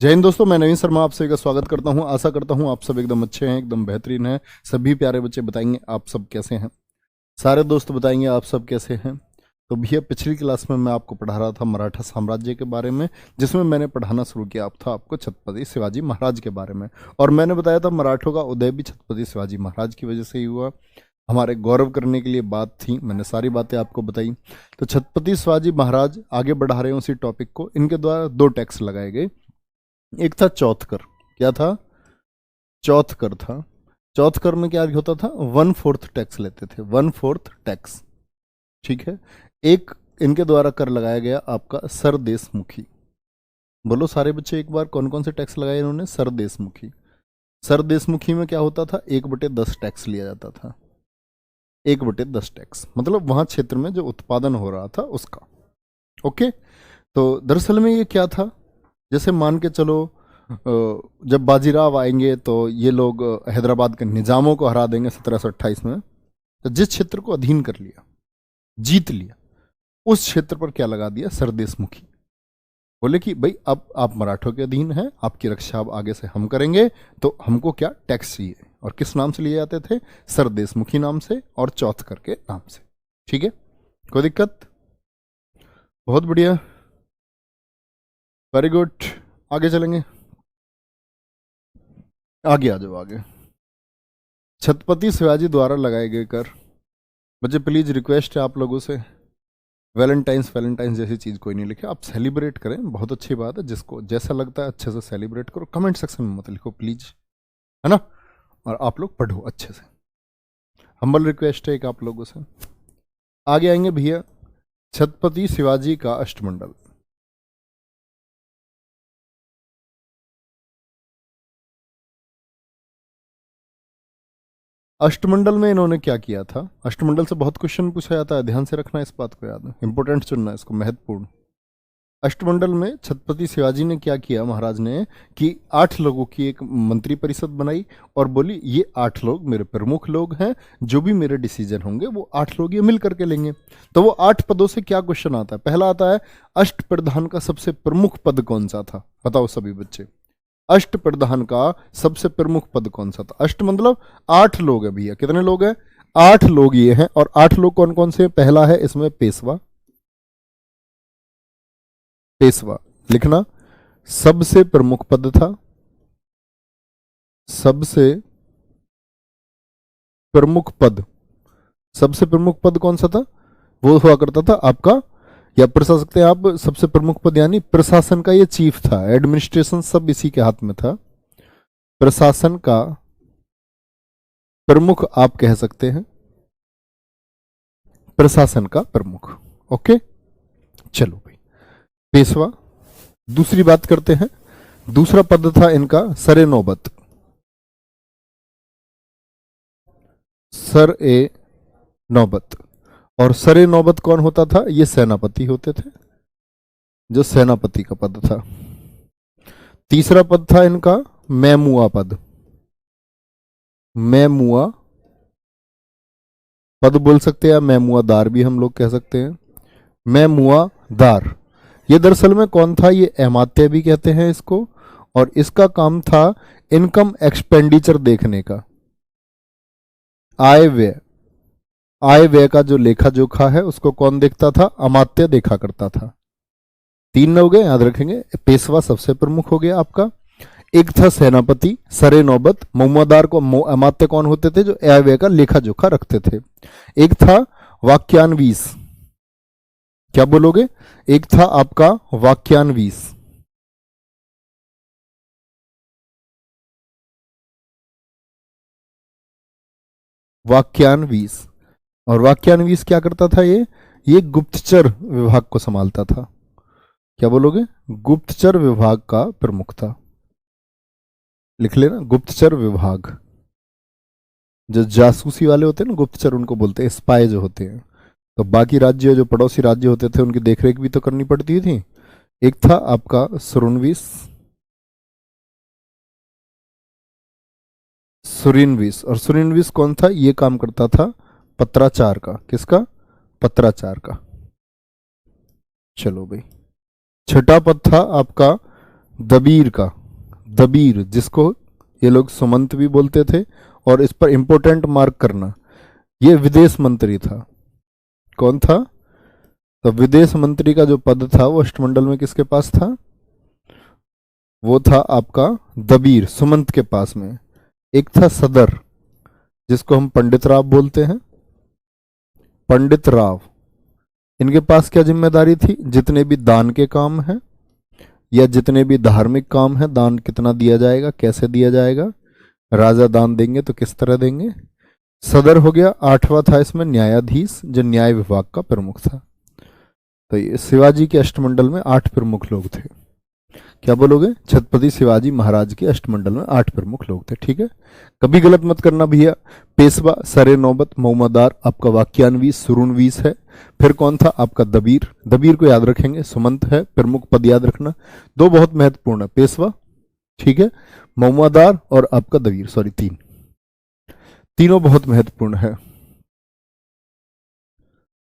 जय हिंद दोस्तों, मैं नवीन शर्मा आप सभी का स्वागत करता हूं। आशा करता हूं आप सब एकदम अच्छे हैं, एकदम बेहतरीन हैं। सभी प्यारे बच्चे बताएंगे आप सब कैसे हैं। सारे दोस्त बताएंगे आप सब कैसे हैं। तो भैया पिछली क्लास में मैं आपको पढ़ा रहा था मराठा साम्राज्य के बारे में, जिसमें मैंने पढ़ाना शुरू किया आप था आपको छत्रपति शिवाजी महाराज के बारे में। और मैंने बताया था मराठों का उदय भी छत्रपति शिवाजी महाराज की वजह से ही हुआ। हमारे गौरव करने के लिए बात थी, मैंने सारी बातें आपको बताई। तो छत्रपति शिवाजी महाराज आगे बढ़ा रहे हैं उसी टॉपिक को। इनके द्वारा 2 टैक्स लगाए गए। एक था चौथकर। क्या था? चौथकर था। चौथकर में क्या होता था? 1/4 टैक्स लेते थे, 1/4 टैक्स। ठीक है। एक इनके द्वारा कर लगाया गया आपका सरदेशमुखी। बोलो सारे बच्चे एक बार, कौन कौन से टैक्स लगाए इन्होंने? सरदेशमुखी। सरदेशमुखी में क्या होता था? 1/10 टैक्स लिया जाता था। 1/10 टैक्स मतलब वहां क्षेत्र में जो उत्पादन हो रहा था उसका। ओके। तो दरअसल में ये क्या था, जैसे मान के चलो जब बाजीराव आएंगे तो ये लोग हैदराबाद के निजामों को हरा देंगे 1728 में। तो जिस क्षेत्र को अधीन कर लिया, जीत लिया, उस क्षेत्र पर क्या लगा दिया? सरदेशमुखी। बोले कि भाई अब आप मराठों के अधीन हैं, आपकी रक्षा अब आगे से हम करेंगे, तो हमको क्या टैक्स चाहिए। और किस नाम से लिए जाते थे? सरदेशमुखी नाम से और चौथकर के नाम से। ठीक है, कोई दिक्कत? बहुत बढ़िया, वेरी गुड। आगे चलेंगे, आगे आ जाओ आगे। छत्रपति शिवाजी द्वारा लगाए गए कर। बच्चे प्लीज रिक्वेस्ट है आप लोगों से, वैलेंटाइंस जैसी चीज कोई नहीं लिखे। आप सेलिब्रेट करें, बहुत अच्छी बात है। जिसको जैसा लगता है अच्छे से सेलिब्रेट करो। कमेंट सेक्शन में मत लिखो प्लीज, है ना। और आप लोग पढ़ो अच्छे से, हम्बल रिक्वेस्ट है एक आप लोगों से। आगे आएंगे भैया, छत्रपति शिवाजी का अष्टमंडल। अष्टमंडल में इन्होंने क्या किया था? अष्टमंडल से बहुत क्वेश्चन पूछा जाता है, ध्यान से रखना इस बात को याद है, इंपॉर्टेंट चुनना इसको, महत्वपूर्ण। अष्टमंडल में छत्रपति शिवाजी ने क्या किया महाराज ने, कि 8 लोगों की एक मंत्री परिषद बनाई और बोली ये 8 लोग मेरे प्रमुख लोग हैं, जो भी मेरे डिसीजन होंगे वो 8 लोग ये मिल करके लेंगे। तो वो 8 पदों से क्या क्वेश्चन आता है? पहला आता है, अष्ट प्रधान का सबसे प्रमुख पद कौन सा था? बताओ सभी बच्चे, अष्ट प्रधान का सबसे प्रमुख पद कौन सा था? अष्ट मतलब 8 लोग है भैया। कितने लोग हैं? 8 लोग ये हैं। और 8 लोग कौन कौन से? पहला है इसमें पेशवा। पेशवा लिखना, सबसे प्रमुख पद था। सबसे प्रमुख पद, सबसे प्रमुख पद कौन सा था? वो हुआ करता था आपका, या प्रशा सकते हैं आप, सबसे प्रमुख पद यानी प्रशासन का ये चीफ था। एडमिनिस्ट्रेशन सब इसी के हाथ में था। प्रशासन का प्रमुख आप कह सकते हैं, प्रशासन का प्रमुख। ओके, चलो भाई, पेशवा। दूसरी बात करते हैं, दूसरा पद था इनका सरे नौबत। सर ए नौबत। और सरे नौबत कौन होता था? ये सेनापति होते थे, जो सेनापति का पद था। तीसरा पद था इनका मैमुआ पद। मैमुआ पद बोल सकते हैं, या मैमुआ दार भी हम लोग कह सकते हैं। मैमुआ दार ये दरअसल में कौन था? ये अमात्य भी कहते हैं इसको। और इसका काम था इनकम एक्सपेंडिचर देखने का। आय व्यय, आय व्यय का जो लेखा जोखा है उसको कौन देखता था? अमात्य देखा करता था। 3 लोग हैं, याद रखेंगे। पेशवा सबसे प्रमुख हो गया आपका। एक था सेनापति सरे नौबत। ममुआदार को अमात्य कौन होते थे? जो आय व्यय का लेखा जोखा रखते थे। एक था वाक्यान्वीस। क्या बोलोगे? एक था आपका वाक्यान्वीस। वाक्यान्वीस। और वाक्यान्वीस क्या करता था? ये गुप्तचर विभाग को संभालता था। क्या बोलोगे? गुप्तचर विभाग का प्रमुख था। लिख लेना, गुप्तचर विभाग। जो जासूसी वाले होते हैं ना गुप्तचर, उनको बोलते हैं स्पाई जो होते हैं। तो बाकी राज्य जो पड़ोसी राज्य होते थे उनकी देखरेख भी तो करनी पड़ती थी। एक था आपका सुरनवीस। सुरिनवीस। और सुरिनवीस कौन था? ये काम करता था पत्राचार का। किसका? पत्राचार का। चलो भाई, छठा पद था आपका दबीर का, दबीर जिसको ये लोग सुमंत भी बोलते थे, और इस पर इंपोर्टेंट मार्क करना, ये विदेश मंत्री था। कौन था? तो विदेश मंत्री का जो पद था वो अष्टमंडल में किसके पास था? वो था आपका दबीर, सुमंत के पास में। एक था सदर, जिसको हम पंडित राव बोलते हैं, पंडित राव। इनके पास क्या जिम्मेदारी थी? जितने भी दान के काम हैं या जितने भी धार्मिक काम हैं, दान कितना दिया जाएगा, कैसे दिया जाएगा, राजा दान देंगे तो किस तरह देंगे। सदर हो गया। आठवां था इसमें न्यायाधीश, जो न्याय विभाग का प्रमुख था। तो ये शिवाजी के अष्टमंडल में 8 प्रमुख लोग थे। क्या बोलोगे? छत्रपति शिवाजी महाराज के अष्टमंडल में 8 प्रमुख लोग थे। ठीक है, कभी गलत मत करना भैया। पेशवा, सरे नौबत, मौमादार, आपका वाक्यान्वीस, सुरुणवीस है। फिर कौन था? आपका दबीर, दबीर को याद रखेंगे, सुमंत है, प्रमुख पद याद रखना। 2 बहुत महत्वपूर्ण है, पेशवा, ठीक है, मौमादार और आपका दबीर, सॉरी 3, तीनों बहुत महत्वपूर्ण है।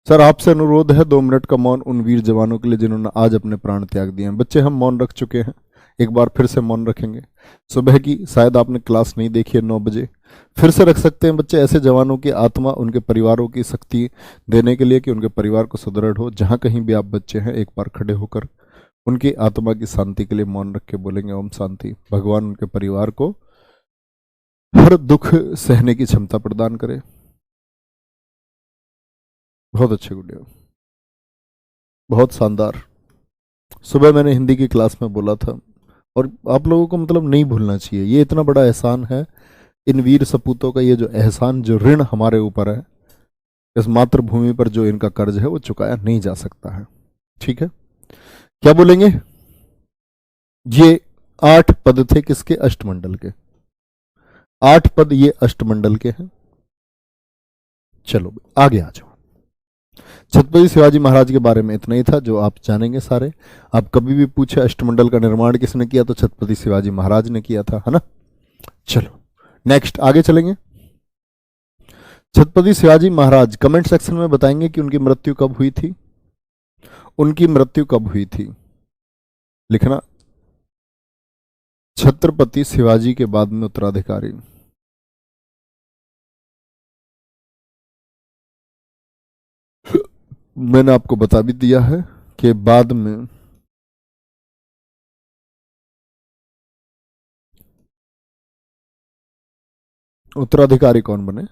सर आपसे अनुरोध है 2 मिनट का मौन उन वीर जवानों के लिए जिन्होंने आज अपने प्राण त्याग दिए हैं। बच्चे हम मौन रख चुके हैं, एक बार फिर से मौन रखेंगे। सुबह की शायद आपने क्लास नहीं देखी है 9 बजे, फिर से रख सकते हैं बच्चे। ऐसे जवानों की आत्मा, उनके परिवारों की शक्ति देने के लिए कि उनके परिवार को सुदृढ़ हो। जहां कहीं भी आप बच्चे हैं, एक बार खड़े होकर उनकी आत्मा की शांति के लिए मौन रख के बोलेंगे ओम शांति। भगवान उनके परिवार को हर दुख सहने की क्षमता प्रदान करे। बहुत अच्छे गुडिया, बहुत शानदार। सुबह मैंने हिंदी की क्लास में बोला था, और आप लोगों को मतलब नहीं भूलना चाहिए, ये इतना बड़ा एहसान है इन वीर सपूतों का। ये जो एहसान, जो ऋण हमारे ऊपर है, इस मातृभूमि पर जो इनका कर्ज है वो चुकाया नहीं जा सकता है। ठीक है, क्या बोलेंगे? ये 8 पद थे किसके? अष्टमंडल के। 8 पद ये अष्टमंडल के हैं। चलो आगे आ जाओ। छत्रपति शिवाजी महाराज के बारे में इतना ही था जो आप जानेंगे सारे। आप कभी भी पूछे अष्टमंडल का निर्माण किसने किया, तो छत्रपति शिवाजी महाराज ने किया था, है ना। चलो नेक्स्ट आगे चलेंगे। छत्रपति शिवाजी महाराज, कमेंट सेक्शन में बताएंगे कि उनकी मृत्यु कब हुई थी। उनकी मृत्यु कब हुई थी लिखना। छत्रपति शिवाजी के बाद में उत्तराधिकारी, मैंने आपको बता भी दिया है कि बाद में उत्तराधिकारी कौन बने?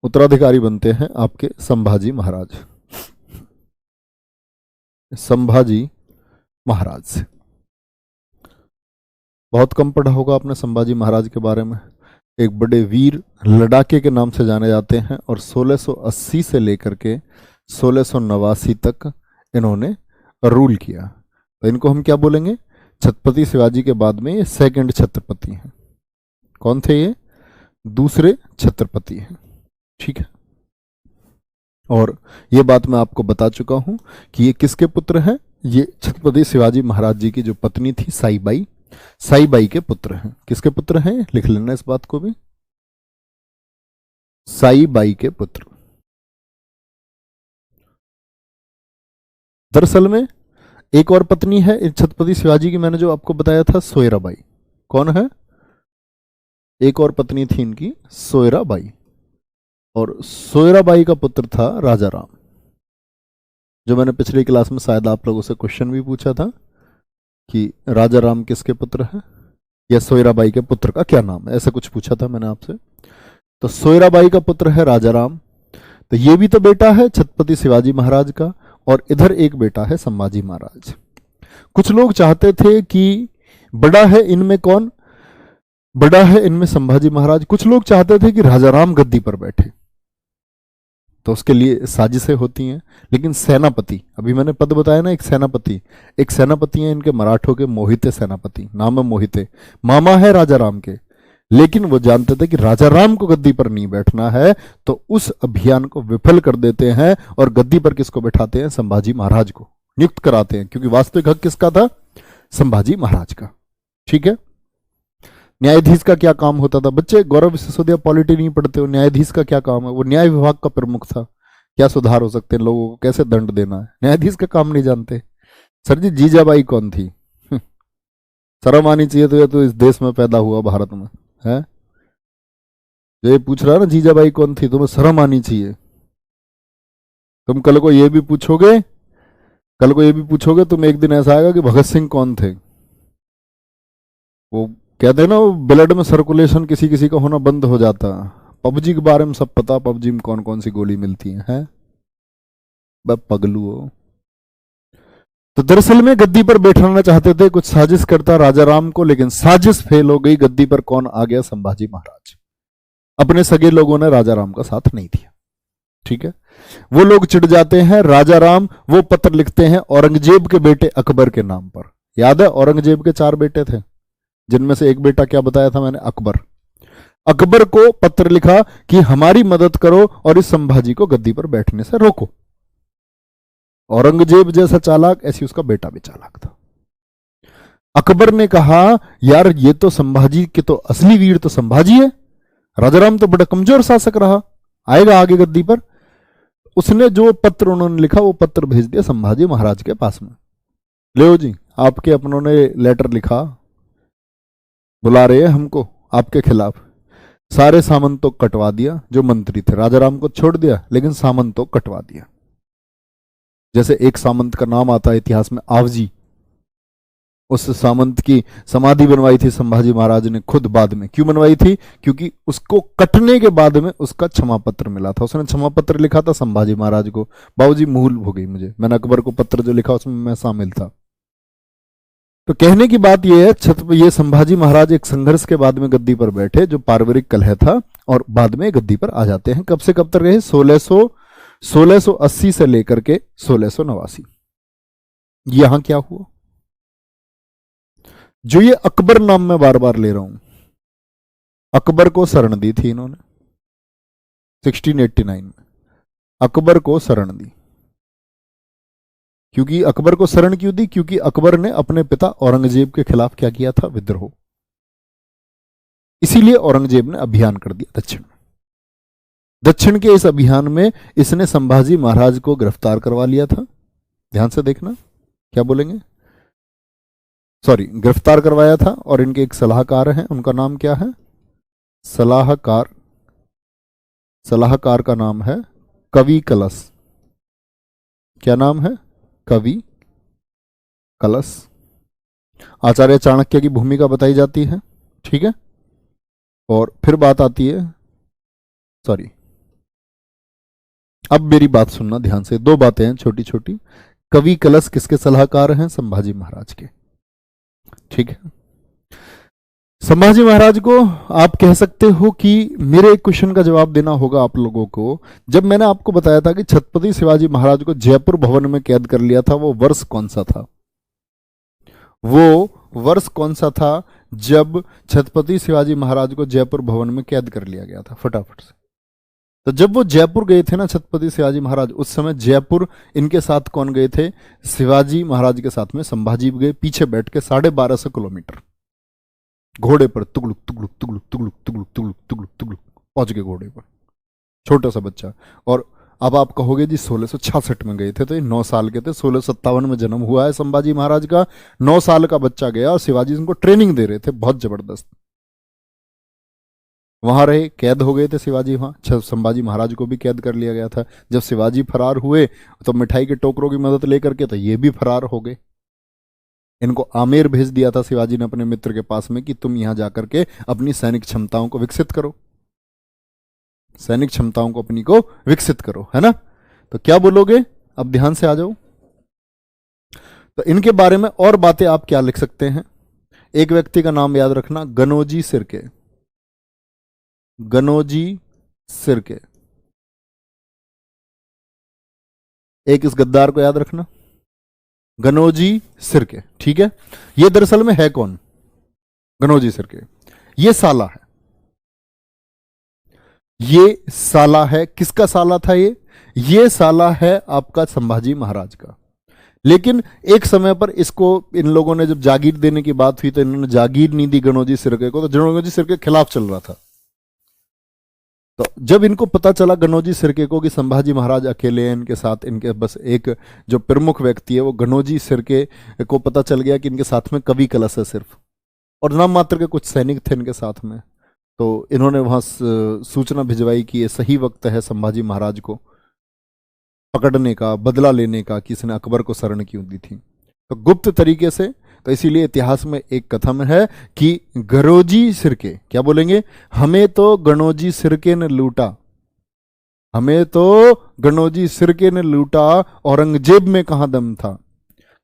उत्तराधिकारी बनते हैं आपके संभाजी महाराज, संभाजी महाराज से। बहुत कम पढ़ा होगा आपने संभाजी महाराज के बारे में। एक बड़े वीर लड़ाके के नाम से जाने जाते हैं, और 1680 से लेकर के 1689 तक इन्होंने रूल किया। तो इनको हम क्या बोलेंगे? छत्रपति शिवाजी के बाद में ये सेकंड छत्रपति हैं। कौन थे ये? दूसरे छत्रपति हैं। ठीक है, और ये बात मैं आपको बता चुका हूं कि ये किसके पुत्र हैं। ये छत्रपति शिवाजी महाराज जी की जो पत्नी थी साईबाई, साईबाई के पुत्र हैं। किसके पुत्र हैं? लिख लेना इस बात को भी, साईबाई के पुत्र। दरअसल में एक और पत्नी है छत्रपति शिवाजी की, मैंने जो आपको बताया था, सोयराबाई। कौन है? एक और पत्नी थी इनकी, सोयराबाई। और सोयराबाई का पुत्र था राजा राम, जो मैंने पिछली क्लास में शायद आप लोगों से क्वेश्चन भी पूछा था कि राजा राम किसके पुत्र हैं, या सोयराबाई के पुत्र का क्या नाम है, ऐसा कुछ पूछा था मैंने आपसे। तो सोयराबाई का पुत्र है राजा राम। तो ये भी तो बेटा है छत्रपति शिवाजी महाराज का, और इधर एक बेटा है संभाजी महाराज। कुछ लोग चाहते थे कि बड़ा है इनमें कौन? बड़ा है इनमें संभाजी महाराज। कुछ लोग चाहते थे कि राजा राम गद्दी पर बैठे, तो उसके लिए साजिशें होती हैं। लेकिन सेनापति, अभी मैंने पद बताया ना, एक सेनापति हैं इनके मराठों के, मोहिते सेनापति, नाम है मोहिते, मामा है राजा राम के। लेकिन वो जानते थे कि राजा राम को गद्दी पर नहीं बैठना है, तो उस अभियान को विफल कर देते हैं, और गद्दी पर किसको बैठाते हैं? संभाजी महाराज को नियुक्त कराते हैं, क्योंकि वास्तविक हक किसका था? संभाजी महाराज का। ठीक है, न्यायाधीश का क्या काम होता था? बच्चे गौरव सिसोदिया पॉलिटी नहीं पढ़ते हो, न्यायाधीश का क्या काम है? वो न्याय विभाग का प्रमुख था। क्या सुधार हो सकते हैं, लोगों को कैसे दंड देना है, न्यायाधीश का काम नहीं जानते। सर जी जीजाबाई कौन थी? शर्म आनी चाहिए तुझे, तो इस देश में पैदा हुआ, भारत में है। जो ये पूछ रहा है ना जीजाबाई कौन थी, तुम्हें शर्म आनी चाहिए। तुम कल को ये भी पूछोगे, कल को ये भी पूछोगे, तुम एक दिन ऐसा आएगा कि भगत सिंह कौन थे। वो कहते हैं ना, वो ब्लड में सर्कुलेशन किसी किसी का होना बंद हो जाता। पबजी के बारे में सब पता, पबजी में कौन कौन सी गोली मिलती है? बस पगलू हो। तो दरअसल में गद्दी पर बैठाना चाहते थे कुछ साजिश करता राजा राम को, लेकिन साजिश फेल हो गई। गद्दी पर कौन आ गया? संभाजी महाराज। अपने सगे लोगों ने राजा राम का साथ नहीं दिया। ठीक है, वो लोग चिढ़ जाते हैं। राजा राम वो पत्र लिखते हैं औरंगजेब के बेटे अकबर के नाम पर। याद है, औरंगजेब के 4 बेटे थे, जिनमें से एक बेटा क्या बताया था मैंने? अकबर। अकबर को पत्र लिखा कि हमारी मदद करो और इस संभाजी को गद्दी पर बैठने से रोको। औरंगजेब जैसा चालाक, ऐसी उसका बेटा भी चालाक था। अकबर ने कहा यार ये तो संभाजी के तो असली वीर तो संभाजी है, राजाराम तो बड़ा कमजोर शासक रहा, आएगा आगे गद्दी पर। उसने जो पत्र उन्होंने लिखा वो पत्र भेज दिया संभाजी महाराज के पास में। ले जी, आपके अपनों ने लेटर लिखा, बुला रहे हैं हमको आपके खिलाफ। सारे सामंत तो कटवा दिया, जो मंत्री थे। राजाराम को छोड़ दिया, लेकिन सामंत तो कटवा दिया। जैसे एक सामंत का नाम आता है इतिहास में, आवजी। उस सामंत की समाधि बनवाई थी संभाजी महाराज ने खुद बाद में। क्यों बनवाई थी? क्योंकि उसको कटने के बाद में उसका क्षमा पत्र मिला था। उसने क्षमा पत्र लिखा था संभाजी महाराज को। बाबूजी भूल हो गई मुझे, मैंने अकबर को पत्र जो लिखा उसमें मैं शामिल था। तो कहने की बात यह है, ये संभाजी महाराज एक संघर्ष के बाद में गद्दी पर बैठे, जो पारिवारिक कलह था, और बाद में गद्दी पर आ जाते हैं। कब से कब तक रहे? 1680 से लेकर के 1689। यहां क्या हुआ? जो ये अकबर नाम में बार बार ले रहा हूं, अकबर को शरण दी थी इन्होंने 1689 में। अकबर को शरण दी। क्योंकि अकबर को शरण क्यों दी? क्योंकि अकबर ने अपने पिता औरंगजेब के खिलाफ क्या किया था? विद्रोह। इसीलिए औरंगजेब ने अभियान कर दिया दक्षिण में। दक्षिण के इस अभियान में इसने संभाजी महाराज को गिरफ्तार करवा लिया था। ध्यान से देखना क्या बोलेंगे। सॉरी, गिरफ्तार करवाया था। और इनके एक सलाहकार हैं, उनका नाम क्या है? सलाहकार। सलाहकार का नाम है कवि कलश। क्या नाम है? कवि कलश। आचार्य चाणक्य की भूमिका बताई जाती है। ठीक है, और फिर बात आती है, सॉरी, अब मेरी बात सुनना ध्यान से। 2 बातें हैं छोटी छोटी। कवि कलश किसके सलाहकार हैं? संभाजी महाराज के। ठीक है, संभाजी महाराज को आप कह सकते हो कि मेरे एक क्वेश्चन का जवाब देना होगा आप लोगों को। जब मैंने आपको बताया था कि छत्रपति शिवाजी महाराज को जयपुर भवन में कैद कर लिया था, वो वर्ष कौन सा था? वो वर्ष कौन सा था जब छत्रपति शिवाजी महाराज को जयपुर भवन में कैद कर लिया गया था? फटाफट से। तो जब वो जयपुर गए थे ना छत्रपति शिवाजी महाराज, उस समय जयपुर इनके साथ कौन गए थे? शिवाजी महाराज के साथ में संभाजी गए, पीछे बैठ के 1250 किलोमीटर घोड़े पर तुगलुक तुगलुक तुगलुक तुगलुक तुगलुक तुगलुक तुगलुक तुगलुक पहुंच गए घोड़े पर, छोटा सा बच्चा। और अब आप कहोगे जी 1666 में गए थे, तो ये 9 साल के थे। 1657 में जन्म हुआ है संभाजी महाराज का। 9 साल का बच्चा गया और शिवाजी उनको ट्रेनिंग दे रहे थे, बहुत जबरदस्त। वहां रहे, कैद हो गए थे शिवाजी। वहां संभाजी महाराज को भी कैद कर लिया गया था। जब शिवाजी फरार हुए तो मिठाई के टोकरों की मदद लेकर के, तो ये भी फरार हो गए। इनको आमेर भेज दिया था शिवाजी ने अपने मित्र के पास में कि तुम यहां जाकर के अपनी सैनिक क्षमताओं को विकसित करो, सैनिक क्षमताओं को अपनी को विकसित करो, है ना। तो क्या बोलोगे? अब ध्यान से आ जाओ। तो इनके बारे में और बातें आप क्या लिख सकते हैं? एक व्यक्ति का नाम याद रखना, गनोजी सिरके। गनोजी सिरके। एक इस गद्दार को याद रखना, गनोजी सिरके। ठीक है, ये दरअसल में है कौन? गनोजी सिरके। ये साला है, ये साला है। किसका साला था ये साला है आपका संभाजी महाराज का। लेकिन एक समय पर इसको, इन लोगों ने जब जागीर देने की बात हुई तो इन्होंने जागीर नहीं दी गनोजी सिरके को, तो गनोजी सिरके के खिलाफ चल रहा था। तो जब इनको पता चला गनोजी सिरके को कि संभाजी महाराज अकेले हैं इनके साथ, इनके बस एक जो प्रमुख व्यक्ति है वो गनोजी सिरके को पता चल गया कि इनके साथ में कवि कलश है सिर्फ, और नाम मात्र के कुछ सैनिक थे इनके साथ में। तो इन्होंने वहां सूचना भिजवाई कि ये सही वक्त है संभाजी महाराज को पकड़ने का, बदला लेने का, किसी ने अकबर को शरण क्यों दी थी। तो गुप्त तरीके से, तो इसीलिए इतिहास में एक कथन है कि गणोजी सिरके, क्या बोलेंगे, हमें तो गणोजी सिरके ने लूटा, हमें तो गणोजी सिरके ने लूटा, औरंगजेब में कहां दम था।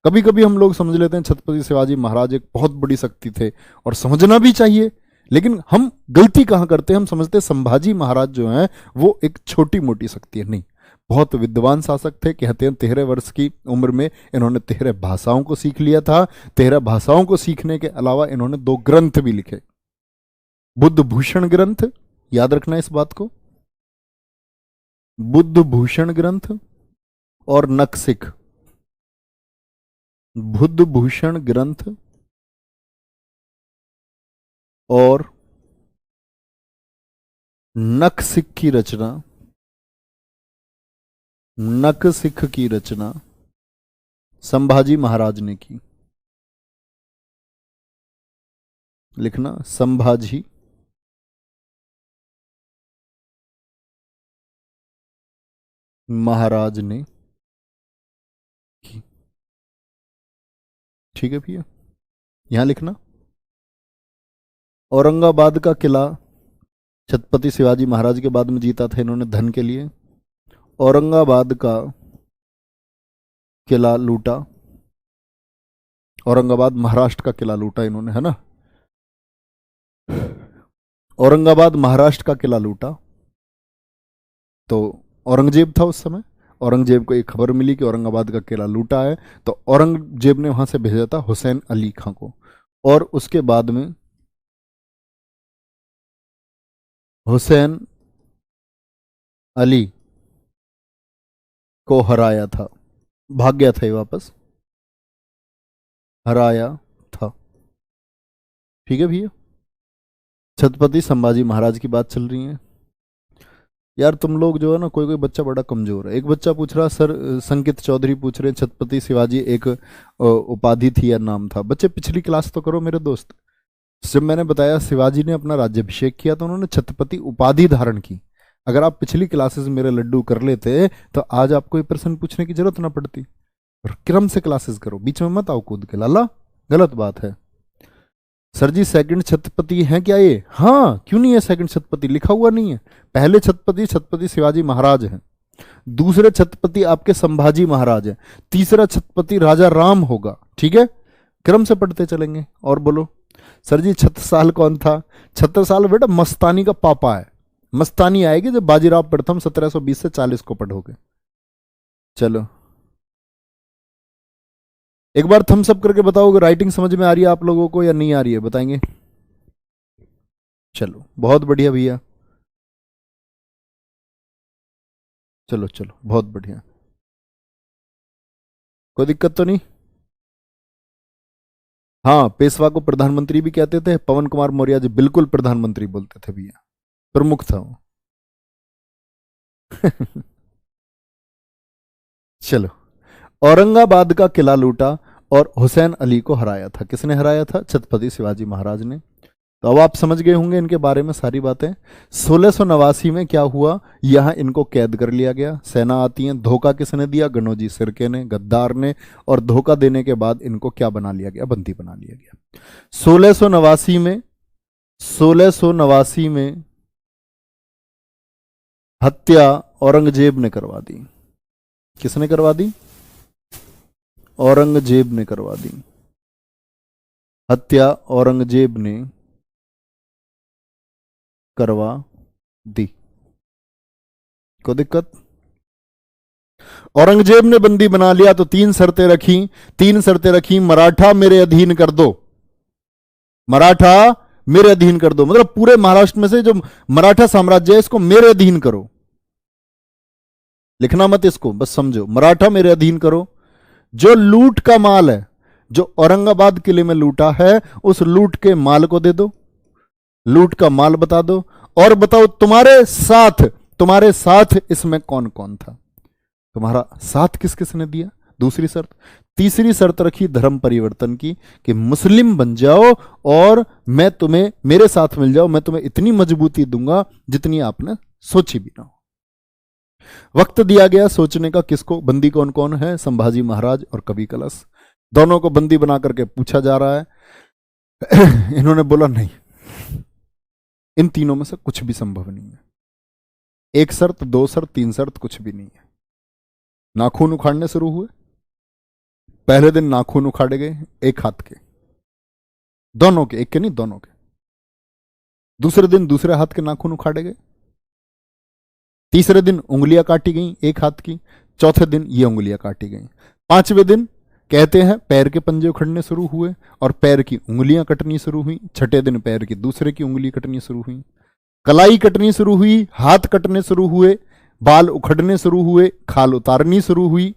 कभी कभी हम लोग समझ लेते हैं छत्रपति शिवाजी महाराज एक बहुत बड़ी शक्ति थे, और समझना भी चाहिए, लेकिन हम गलती कहां करते हैं, हम समझते हैं संभाजी महाराज जो हैं वो एक छोटी मोटी शक्ति है। नहीं, बहुत विद्वान शासक थे। कहते हैं 13 वर्ष की उम्र में इन्होंने 13 भाषाओं को सीख लिया था। 13 भाषाओं को सीखने के अलावा इन्होंने 2 ग्रंथ भी लिखे, बुद्ध भूषण ग्रंथ, याद रखना इस बात को, बुद्ध भूषण ग्रंथ और नखशिख। बुद्ध भूषण ग्रंथ और नखशिख की रचना, नखशिख की रचना संभाजी महाराज ने की। लिखना, संभाजी महाराज ने की। ठीक है भैया, यहां लिखना। औरंगाबाद का किला छत्रपति शिवाजी महाराज के बाद में जीता था इन्होंने धन के लिए। औरंगाबाद का किला लूटा, औरंगाबाद महाराष्ट्र का किला लूटा इन्होंने, है ना। औरंगाबाद महाराष्ट्र का किला लूटा। तो औरंगजेब था उस समय, औरंगजेब को एक खबर मिली कि औरंगाबाद का किला लूटा है, तो औरंगजेब ने वहां से भेजा था हुसैन अली खां को, और उसके बाद में हुसैन अली को हराया था, भाग गया था ये वापस, हराया था। ठीक है भैया, छत्रपति संभाजी महाराज की बात चल रही है। यार तुम लोग जो है ना, कोई कोई बच्चा बड़ा कमजोर है। एक बच्चा पूछ रहा, सर संकित चौधरी पूछ रहे छत्रपति शिवाजी एक उपाधि थी या नाम था। बच्चे पिछली क्लास तो करो मेरे दोस्त। जब मैंने बताया शिवाजी ने अपना राज्याभिषेक किया तो उन्होंने छत्रपति उपाधि धारण की। अगर आप पिछली क्लासेस मेरे लड्डू कर लेते तो आज आपको ये प्रश्न पूछने की जरूरत ना पड़ती। क्रम से क्लासेस करो, बीच में मत आओ कूद के, लाला गलत बात है। सर जी सेकंड छत्रपति हैं क्या ये? हाँ, क्यों नहीं है सेकंड छत्रपति, लिखा हुआ नहीं है। पहले छत्रपति छत्रपति शिवाजी महाराज हैं, दूसरे छत्रपति आपके संभाजी महाराज हैं, तीसरा छत्रपति राजा राम होगा। ठीक है, क्रम से पढ़ते चलेंगे। और बोलो सर जी छत्रसाल कौन था? छत्रसाल बेटा मस्तानी का पापा है। मस्तानी आएगी जब बाजीराव प्रथम 1720 से 40 को पढ़ोगे। चलो एक बार थम्स अप करके बताओगे राइटिंग समझ में आ रही है आप लोगों को या नहीं आ रही है, बताएंगे। चलो बहुत बढ़िया भैया, चलो चलो बहुत बढ़िया, कोई दिक्कत तो नहीं। हाँ, पेशवा को प्रधानमंत्री भी कहते थे। पवन कुमार मौर्य जी बिल्कुल प्रधानमंत्री बोलते थे भैया, प्रमुख था वो। चलो, औरंगाबाद का किला लूटा और हुसैन अली को हराया था। किसने हराया था? छत्रपति शिवाजी महाराज ने। तो अब आप समझ गए होंगे इनके बारे में सारी बातें। 1689 में क्या हुआ, यहां इनको कैद कर लिया गया। सेना आती है, धोखा किसने दिया? गणोजी सिरके ने, गद्दार ने। और धोखा देने के बाद इनको क्या बना लिया गया? बंदी बना लिया गया। 1689 में हत्या औरंगजेब ने करवा दी। किसने करवा दी? औरंगजेब ने करवा दी। हत्या औरंगजेब ने करवा दी। कोई दिक्कत? औरंगजेब ने बंदी बना लिया तो 3 शर्तें रखी। 3 शर्तें रखी, मराठा मेरे अधीन कर दो, मराठा मेरे अधीन कर दो, मतलब पूरे महाराष्ट्र में से जो मराठा साम्राज्य है इसको मेरे अधीन करो। लिखना मत इसको, बस समझो, मराठा मेरे अधीन करो। जो लूट का माल है, जो औरंगाबाद किले में लूटा है, उस लूट के माल को दे दो, लूट का माल बता दो, और बताओ तुम्हारे साथ इसमें कौन कौन था, तुम्हारा साथ किस किस ने दिया। दूसरी शर्त, तीसरी शर्त रखी धर्म परिवर्तन की कि मुस्लिम बन जाओ और मैं तुम्हें, मेरे साथ मिल जाओ, मैं तुम्हें इतनी मजबूती दूंगा जितनी आपने सोची भी ना हो। वक्त दिया गया सोचने का, किसको, बंदी कौन कौन है, संभाजी महाराज और कवि कलश, दोनों को बंदी बना करके पूछा जा रहा है। इन्होंने बोला नहीं, इन तीनों में से कुछ भी संभव नहीं है। एक शर्त, दो शर्त, तीन शर्त, कुछ भी नहीं है। नाखून उखाड़ने शुरू हुए। पहले दिन नाखून उखाड़े गए, एक हाथ के, दोनों के, एक के नहीं दोनों के। दूसरे दिन दूसरे हाथ के नाखून उखाड़े गए। तीसरे दिन उंगलियां काटी गई एक हाथ की। चौथे दिन ये उंगलियां काटी गई। पांचवें दिन कहते हैं पैर के पंजे उखड़ने शुरू हुए और पैर की उंगलियां कटनी शुरू हुई। छठे दिन पैर की दूसरे की उंगली कटनी शुरू हुई, कलाई कटनी शुरू हुई, हाथ कटने शुरू हुए, बाल उखड़ने शुरू हुए, खाल उतारनी शुरू हुई।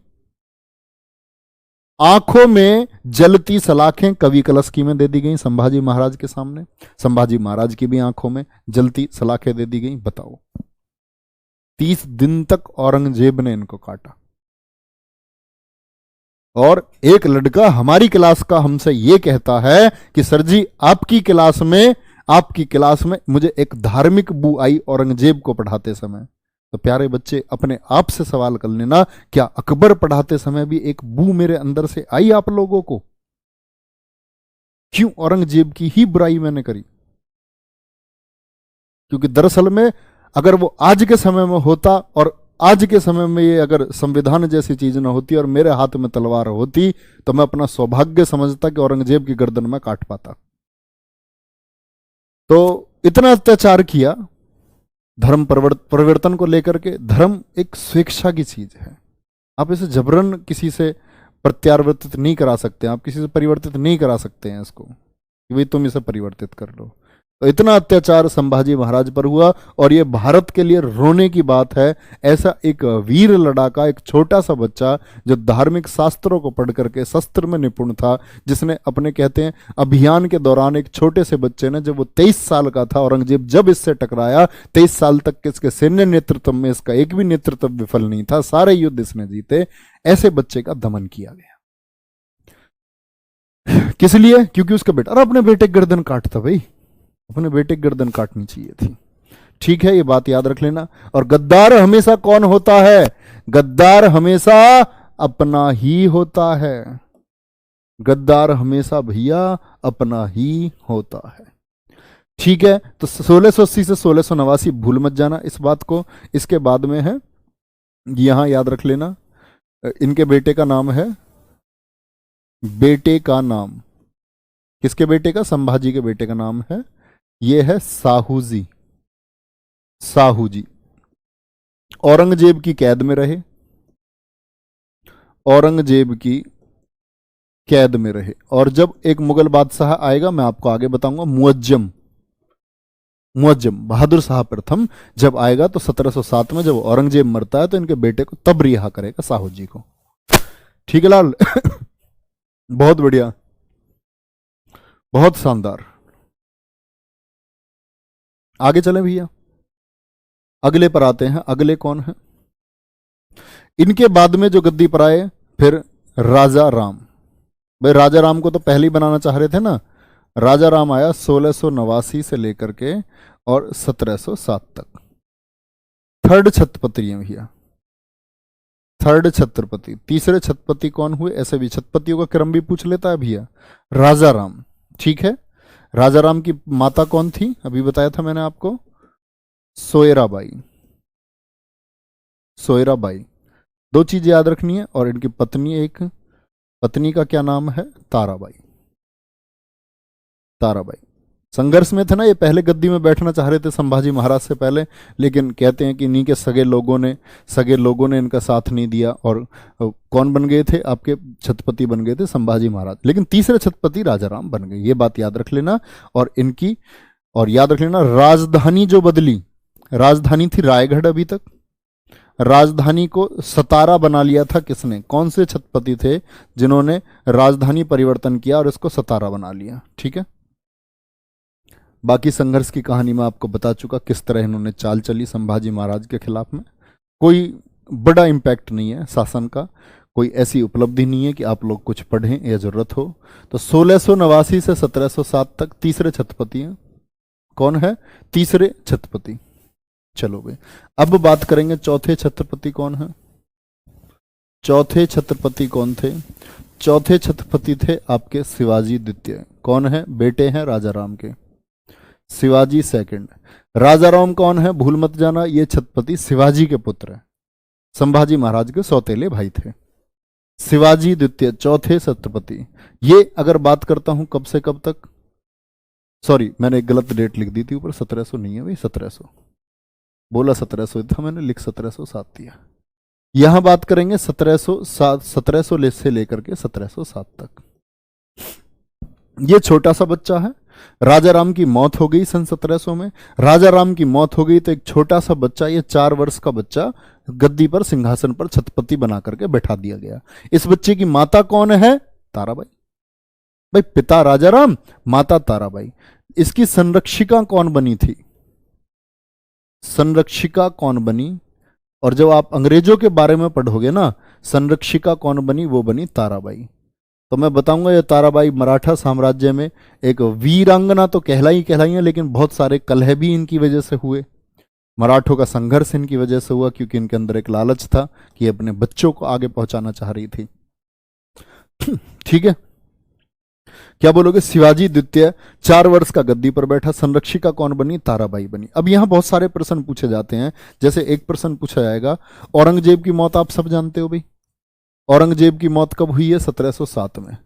आंखों में जलती सलाखें कवि कलश की में दे दी गई संभाजी महाराज के सामने। संभाजी महाराज की भी आंखों में जलती सलाखें दे दी गई। बताओ, 30 दिन तक औरंगजेब ने इनको काटा। और एक लड़का हमारी क्लास का हमसे यह कहता है कि सर जी आपकी क्लास में मुझे एक धार्मिक बू आई औरंगजेब को पढ़ाते समय। तो प्यारे बच्चे, अपने आप से सवाल कर लेना, क्या अकबर पढ़ाते समय भी एक बू मेरे अंदर से आई आप लोगों को? क्यों औरंगजेब की ही बुराई मैंने करी? क्योंकि दरअसल में अगर वो आज के समय में होता और आज के समय में ये अगर संविधान जैसी चीज ना होती और मेरे हाथ में तलवार होती, तो मैं अपना सौभाग्य समझता कि औरंगजेब की गर्दन में काट पाता। तो इतना अत्याचार किया धर्म परिवर्तन को लेकर के। धर्म एक स्वेच्छा की चीज है, आप इसे जबरन किसी से प्रत्यावर्तित नहीं करा सकते, आप किसी से परिवर्तित नहीं करा सकते हैं इसको कि भाई तुम इसे परिवर्तित कर लो। तो इतना अत्याचार संभाजी महाराज पर हुआ और ये भारत के लिए रोने की बात है। ऐसा एक वीर लड़ाका, एक छोटा सा बच्चा जो धार्मिक शास्त्रों को पढ़ करके शस्त्र में निपुण था, जिसने अपने, कहते हैं, अभियान के दौरान एक छोटे से बच्चे ने, जब वो 23 साल का था, औरंगजेब जब इससे टकराया, 23 साल तक के इसके सैन्य नेतृत्व में इसका एक भी नेतृत्व विफल नहीं था, सारे युद्ध इसने जीते। ऐसे बच्चे का दमन किया गया। किस लिए? क्योंकि उसका बेटा, और अपने बेटे गर्दन काटता भाई, अपने बेटे की गर्दन काटनी चाहिए थी। ठीक है, ये बात याद रख लेना। और गद्दार हमेशा कौन होता है? गद्दार हमेशा अपना ही होता है। गद्दार हमेशा भैया अपना ही होता है। ठीक है, तो 1680 से 1689 भूल मत जाना इस बात को। इसके बाद में है, यहां याद रख लेना, इनके बेटे का नाम है, बेटे का नाम, किसके बेटे का? संभाजी के बेटे का नाम है, ये है साहूजी। साहूजी औरंगजेब की कैद में रहे, औरंगजेब की कैद में रहे। और जब एक मुगल बादशाह आएगा, मैं आपको आगे बताऊंगा, मुअज्जम बहादुर शाह प्रथम जब आएगा, तो 1707 में जब औरंगजेब मरता है तो इनके बेटे को तब रिहा करेगा, साहूजी को। ठीक है लाल? बहुत बढ़िया, बहुत शानदार। आगे चलें भैया, अगले पर आते हैं। अगले कौन है? इनके बाद में जो गद्दी पर आए फिर राजा राम। भाई राजा राम को तो पहले ही बनाना चाह रहे थे ना। राजा राम आया 1689 से लेकर के और 1707 तक। थर्ड छत्रपति हैं भैया, थर्ड छत्रपति। तीसरे छत्रपति कौन हुए? ऐसे भी छत्रपतियों का क्रम भी पूछ लेता है भैया। राजा राम, ठीक है। राजा राम की माता कौन थी? अभी बताया था मैंने आपको, सोयराबाई। सोयराबाई। दो चीजें याद रखनी है। और इनकी पत्नी, एक पत्नी का क्या नाम है? ताराबाई। ताराबाई संघर्ष में थे ना, ये पहले गद्दी में बैठना चाह रहे थे संभाजी महाराज से पहले, लेकिन कहते हैं कि इन्हीं के सगे लोगों ने इनका साथ नहीं दिया और कौन बन गए थे? आपके छत्रपति बन गए थे संभाजी महाराज। लेकिन तीसरे छत्रपति राजा राम बन गए, ये बात याद रख लेना। और इनकी, और याद रख लेना, राजधानी जो बदली, राजधानी थी रायगढ़ अभी तक, राजधानी को सतारा बना लिया था किसने? कौन से छत्रपति थे जिन्होंने राजधानी परिवर्तन किया और इसको सतारा बना लिया? ठीक है, बाकी संघर्ष की कहानी मैं आपको बता चुका, किस तरह इन्होंने चाल चली संभाजी महाराज के खिलाफ में। कोई बड़ा इंपैक्ट नहीं है शासन का, कोई ऐसी उपलब्धि नहीं है कि आप लोग कुछ पढ़ें या जरूरत हो। तो 1689 से 1707 तक तीसरे छत्रपति हैं। कौन है तीसरे छत्रपति? चलो भाई, अब बात करेंगे चौथे छत्रपति कौन है। चौथे छत्रपति कौन थे? चौथे छत्रपति थे आपके शिवाजी द्वितीय। कौन है? बेटे हैं राजा राम के, शिवाजी सेकंड। राजा राम कौन है? भूल मत जाना, ये छत्रपति शिवाजी के पुत्र है, संभाजी महाराज के सौतेले भाई थे। शिवाजी द्वितीय चौथे छत्रपति। ये अगर बात करता हूं कब से कब तक, सॉरी मैंने एक गलत डेट लिख दी थी ऊपर, 1700 नहीं है भाई, 1700 बोला, 1700 था मैंने, लिख 1707 दिया। यहां बात करेंगे 1707, 1700 से लेकर के 1707 तक। ये छोटा सा बच्चा है। राजा राम की मौत हो गई सन 1700 में। राजा राम की मौत हो गई तो एक छोटा सा बच्चा, ये 4 वर्ष का बच्चा गद्दी पर, सिंहासन पर छत्रपति बना करके बैठा दिया गया। इस बच्चे की माता कौन है? ताराबाई। भाई पिता राजा राम, माता ताराबाई। इसकी संरक्षिका कौन बनी थी? संरक्षिका कौन बनी? और जब आप अंग्रेजों के बारे में पढ़ोगे ना, संरक्षिका कौन बनी? वो बनी ताराबाई। तो मैं बताऊंगा ये ताराबाई मराठा साम्राज्य में एक वीरांगना तो कहलाई है, लेकिन बहुत सारे कलह भी इनकी वजह से हुए। मराठों का संघर्ष इनकी वजह से हुआ क्योंकि इनके अंदर एक लालच था कि ये अपने बच्चों को आगे पहुंचाना चाह रही थी। ठीक है, क्या बोलोगे? शिवाजी द्वितीय 4 वर्ष का गद्दी पर बैठा। संरक्षिका कौन बनी? ताराबाई बनी। अब यहां बहुत सारे प्रश्न पूछे जाते हैं। जैसे एक प्रश्न पूछा जाएगा, औरंगजेब की मौत आप सब जानते हो भाई, औरंगजेब की मौत कब हुई है? 1707 में।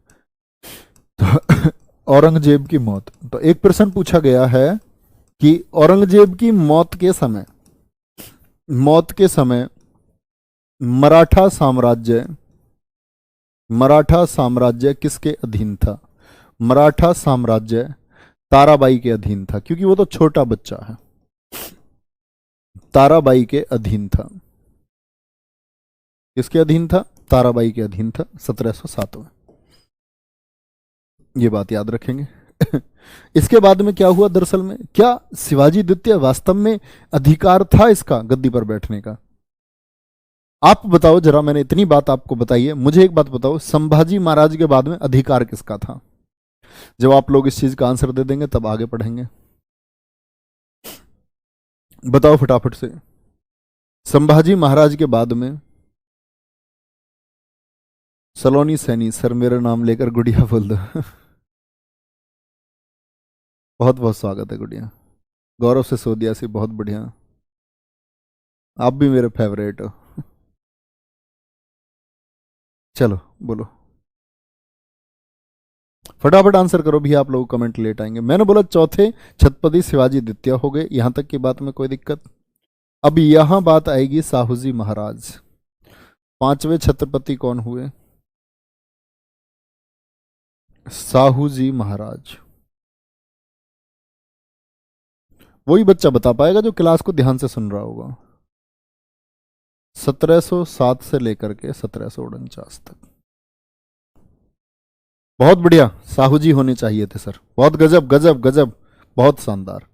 तो औरंगजेब की मौत, तो एक प्रश्न पूछा गया है कि औरंगजेब की मौत के समय मराठा साम्राज्य किसके अधीन था? मराठा साम्राज्य ताराबाई के अधीन था, क्योंकि वो तो छोटा बच्चा है। ताराबाई के अधीन था। किसके अधीन था? ताराबाई के अधीन था 1707 में। ये बात याद रखेंगे। इसके बाद में क्या हुआ दरअसल में? क्या शिवाजी द्वितीय वास्तव में अधिकार था इसका गद्दी पर बैठने का? आप बताओ जरा, मैंने इतनी बात आपको बताई है, मुझे एक बात बताओ, संभाजी महाराज के बाद में अधिकार किसका था? जब आप लोग इस चीज का आंसर दे देंगे तब आगे पढ़ेंगे। बताओ फटाफट से। संभाजी महाराज के बाद में सलोनी सैनी, सर मेरा नाम लेकर गुड़िया बोल दो। बहुत बहुत स्वागत है गुड़िया। गौरव से सोदिया सी, बहुत बढ़िया, आप भी मेरे फेवरेट हो। चलो बोलो फटाफट आंसर करो भी, आप लोग कमेंट लेट आएंगे। मैंने बोला चौथे छत्रपति शिवाजी द्वितीय हो गए, यहां तक की बात में कोई दिक्कत? अब यहां बात आएगी साहूजी महाराज। 5वें छत्रपति कौन हुए? साहूजी महाराज। वही बच्चा बता पाएगा जो क्लास को ध्यान से सुन रहा होगा। 1707 से लेकर के 1749 तक। बहुत बढ़िया, साहू जी होने चाहिए थे सर, बहुत गजब गजब गजब, बहुत शानदार।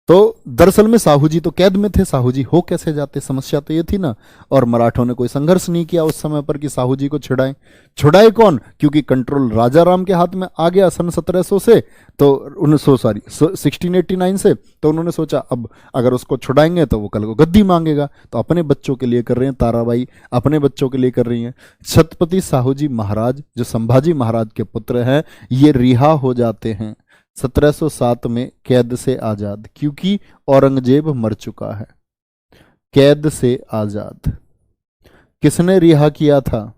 तो दरअसल में साहू जी तो कैद में थे, साहू जी हो कैसे जाते? समस्या तो ये थी ना। और मराठों ने कोई संघर्ष नहीं किया उस समय पर कि साहू जी को छुड़ाएं। छुड़ाए कौन? क्योंकि कंट्रोल राजा राम के हाथ में आ गया सन 1700 से, तो 1689 से। तो उन्होंने सोचा अब अगर उसको छुड़ाएंगे तो वो कल को गद्दी मांगेगा, तो अपने बच्चों के लिए कर रहे हैं, ताराबाई अपने बच्चों के लिए कर रही हैं। छत्रपति साहू जी महाराज जो संभाजी महाराज के पुत्र हैं, ये रिहा हो जाते हैं 1707 में कैद से आजाद, क्योंकि औरंगजेब मर चुका है। कैद से आजाद किसने रिहा किया था?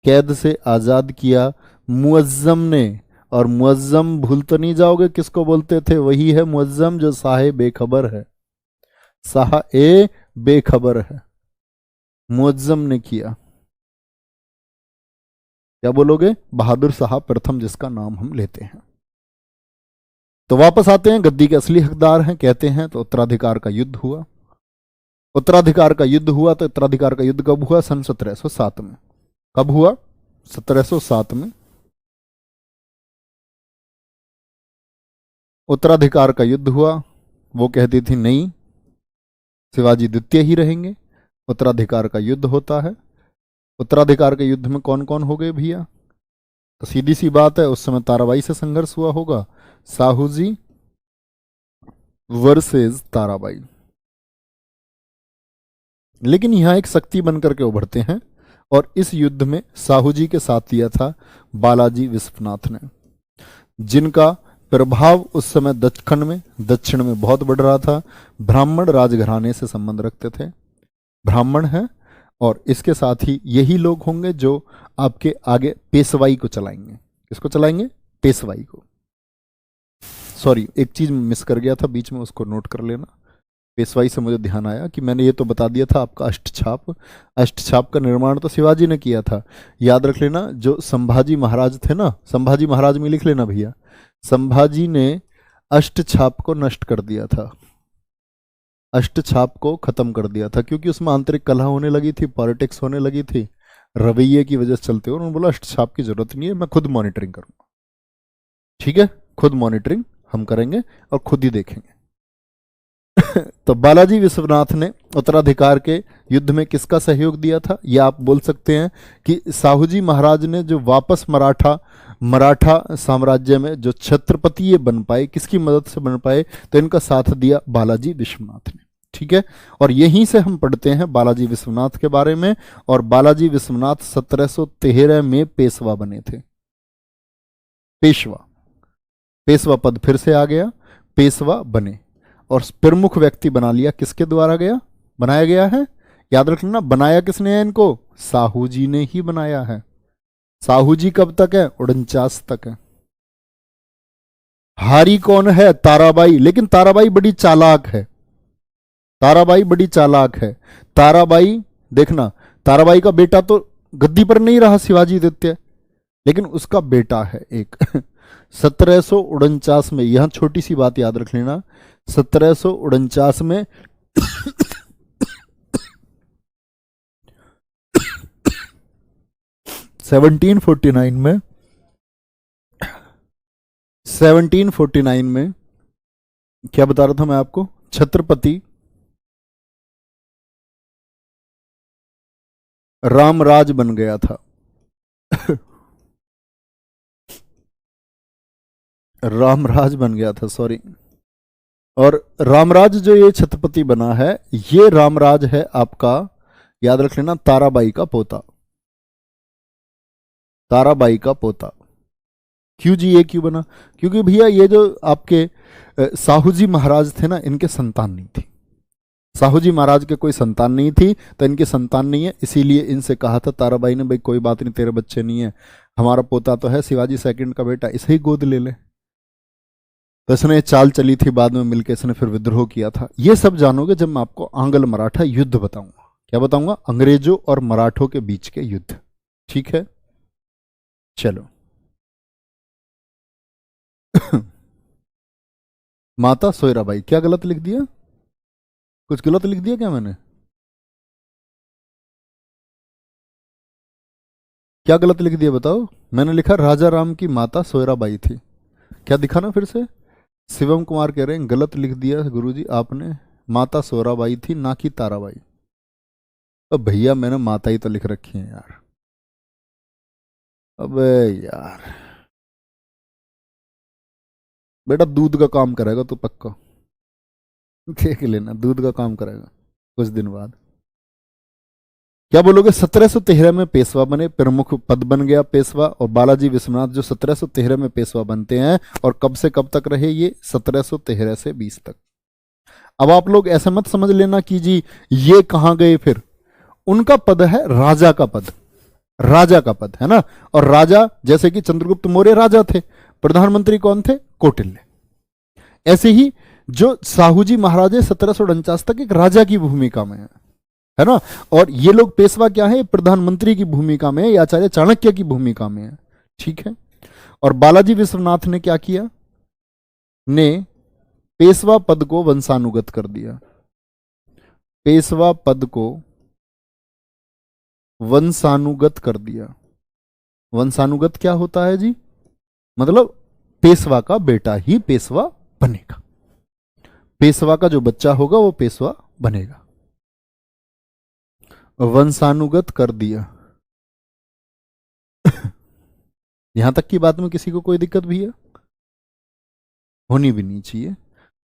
कैद से आजाद किया मुअज्जम ने। और मुअज्जम भूल तो नहीं जाओगे किसको बोलते थे? वही है मुअज्जम जो साहे बेखबर है, साहा ए बेखबर है, मुअज्जम ने किया। क्या बोलोगे? बहादुर साहब प्रथम, जिसका नाम हम लेते हैं। तो वापस आते हैं, गद्दी के असली हकदार हैं कहते हैं, तो उत्तराधिकार का युद्ध हुआ। उत्तराधिकार का युद्ध हुआ तो उत्तराधिकार का युद्ध कब हुआ? सन 1707 में। कब हुआ? 1707 में उत्तराधिकार का युद्ध हुआ। वो कहती थी नहीं, शिवाजी द्वितीय ही रहेंगे। उत्तराधिकार का युद्ध होता है। उत्तराधिकार के युद्ध में कौन कौन हो गए भैया? तो सीधी सी बात है, उस समय ताराबाई से संघर्ष हुआ होगा, साहू जी वर्सेस ताराबाई। लेकिन यहां एक शक्ति बनकर के उभरते हैं और इस युद्ध में साहू जी के साथ दिया था बालाजी विश्वनाथ ने, जिनका प्रभाव उस समय दक्षिण में बहुत बढ़ रहा था। ब्राह्मण राजघराने से संबंध रखते थे, ब्राह्मण हैं, और इसके साथ ही यही लोग होंगे जो आपके आगे पेशवाई को चलाएंगे। किसको चलाएंगे? पेशवाई को। सॉरी, एक चीज मिस कर गया था बीच में, उसको नोट कर लेना। पेशवाई से मुझे ध्यान आया कि मैंने ये तो बता दिया था आपका अष्टछाप। अष्टछाप का निर्माण तो शिवाजी ने किया था, याद रख लेना। जो संभाजी महाराज थे ना, संभाजी महाराज में लिख लेना भैया, संभाजी ने अष्टछाप को नष्ट कर दिया था, अष्टछाप को खत्म कर दिया था, क्योंकि उसमें आंतरिक कलह होने लगी थी, पॉलिटिक्स होने लगी थी, रवैये की वजह से चलते हुए उन्होंने बोला अष्टछाप की जरूरत नहीं है, मैं खुद मॉनिटरिंग करूंगा। ठीक है, खुद मॉनिटरिंग हम करेंगे और खुद ही देखेंगे। तो बालाजी विश्वनाथ ने उत्तराधिकार के युद्ध में किसका सहयोग दिया था? या आप बोल सकते हैं कि साहूजी महाराज ने जो वापस मराठा साम्राज्य में जो छत्रपति ये बन पाए, किसकी मदद से बन पाए? तो इनका साथ दिया बालाजी विश्वनाथ ने। ठीक है, और यहीं से हम पढ़ते हैं बालाजी विश्वनाथ के बारे में। और बालाजी विश्वनाथ 1713 में पेशवा बने थे। पेशवा पद फिर से आ गया, पेशवा बने और प्रमुख व्यक्ति बना लिया। किसके द्वारा बनाया गया है? याद रखना, बनाया किसने है इनको? साहू जी ने ही बनाया है। साहू जी कब तक है? 49 तक है। हारी कौन है? ताराबाई। लेकिन ताराबाई बड़ी चालाक है, ताराबाई बड़ी चालाक है। ताराबाई देखना, ताराबाई का बेटा तो गद्दी पर नहीं रहा शिवाजी आदित्य, लेकिन उसका बेटा है एक 1749 में, यहां छोटी सी बात याद रख लेना, 1749 में 1749 में क्या बता रहा था मैं आपको? छत्रपति रामराज बन गया था। रामराज बन गया था, सॉरी। और रामराज जो ये छत्रपति बना है, ये रामराज है आपका, याद रख लेना, ताराबाई का पोता। ताराबाई का पोता। क्यों जी, ये क्यों बना? क्योंकि भैया ये जो आपके साहू जी महाराज थे ना, इनके संतान नहीं थी। साहू जी महाराज के कोई संतान नहीं थी, तो इनकी संतान नहीं है, इसीलिए इनसे कहा था ताराबाई ने, भाई कोई बात नहीं, तेरे बच्चे नहीं है, हमारा पोता तो है शिवाजी सेकंड का बेटा, इसे ही गोद ले ले। तो इसने चाल चली थी, बाद में मिलकर इसने फिर विद्रोह किया था। ये सब जानोगे जब मैं आपको आंग्ल मराठा युद्ध बताऊंगा। क्या बताऊंगा? अंग्रेजों और मराठों के बीच के युद्ध। ठीक है, चलो। माता सोयराबाई, क्या गलत लिख दिया? कुछ गलत लिख दिया क्या मैंने? क्या गलत लिख दिया बताओ? मैंने लिखा राजा राम की माता सोयराबाई थी। क्या दिखा ना फिर से? शिवम कुमार कह रहे हैं गलत लिख दिया गुरुजी आपने, माता सोयराबाई थी ना कि ताराबाई। अब भैया मैंने माता ही तो लिख रखी है यार। अबे यार, बेटा दूध का काम करेगा तो पक्का देख लेना, दूध का काम करेगा कुछ दिन बाद। क्या बोलोगे? 1713 में पेशवा बने, प्रमुख पद बन गया पेशवा। और बालाजी विश्वनाथ जो 1713 में पेशवा बनते हैं, और कब से कब तक रहे ये? 1713 से 20 तक। अब आप लोग ऐसा मत समझ लेना कि जी ये कहां गए फिर। उनका पद है राजा का पद, राजा का पद है ना। और राजा जैसे कि चंद्रगुप्त मौर्य राजा थे, प्रधानमंत्री कौन थे? कौटिल्य। ऐसे ही जो साहू जी महाराज 1749 तक एक राजा की भूमिका में है ना। और ये लोग पेशवा क्या है? प्रधानमंत्री की भूमिका में या आचार्य चाणक्य की भूमिका में है। ठीक है, और बालाजी विश्वनाथ ने क्या किया? ने पेशवा पद को वंशानुगत कर दिया। पेशवा पद को वंशानुगत कर दिया। वंशानुगत क्या होता है जी? मतलब पेशवा का बेटा ही पेशवा बनेगा, पेशवा का जो बच्चा होगा वो पेशवा बनेगा। वंशानुगत कर दिया। यहां तक की बात में किसी को कोई दिक्कत भी है? होनी भी नहीं चाहिए।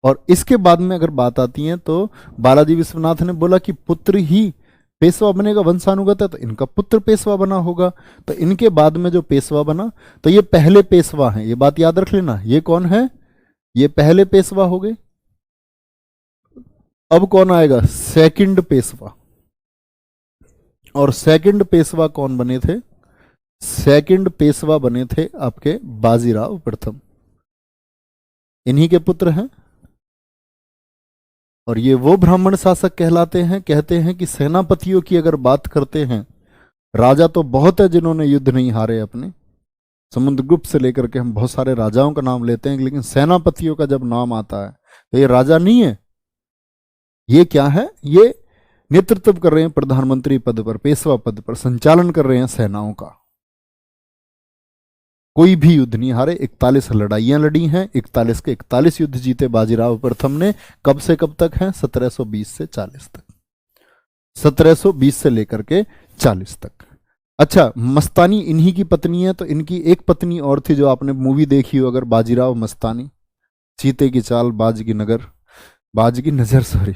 और इसके बाद में अगर बात आती है तो बालाजी विश्वनाथ ने बोला कि पुत्र ही पेशवा बनेगा, वंशानुगत है तो इनका पुत्र पेशवा बना होगा। तो इनके बाद में जो पेशवा बना, तो ये पहले पेशवा हैं, ये बात याद रख लेना। ये कौन है? ये पहले पेशवा हो गए। अब कौन आएगा? सेकंड पेशवा। और सेकंड पेशवा कौन बने थे? सेकंड पेशवा बने थे आपके बाजीराव प्रथम, इन्हीं के पुत्र हैं। और ये वो ब्राह्मण शासक कहलाते हैं। कहते हैं कि सेनापतियों की अगर बात करते हैं, राजा तो बहुत है जिन्होंने युद्ध नहीं हारे अपने, समुद्रगुप्त से लेकर के हम बहुत सारे राजाओं का नाम लेते हैं, लेकिन सेनापतियों का जब नाम आता है तो ये राजा नहीं है। ये क्या है? ये नेतृत्व कर रहे हैं प्रधानमंत्री पद पर, पेशवा पद पर, संचालन कर रहे हैं सेनाओं का। कोई भी युद्ध नहीं हारे, 41 लड़ाइयां लड़ी हैं, 41 के 41 युद्ध जीते बाजीराव प्रथम ने। कब से कब तक हैं? 1720 से 40 तक। 1720 से लेकर के 40 तक। अच्छा, मस्तानी इन्हीं की पत्नी है, तो इनकी एक पत्नी और थी जो आपने मूवी देखी हो अगर, बाजीराव मस्तानी। चीते की चाल बाज की नगर, बाज की नजर, सॉरी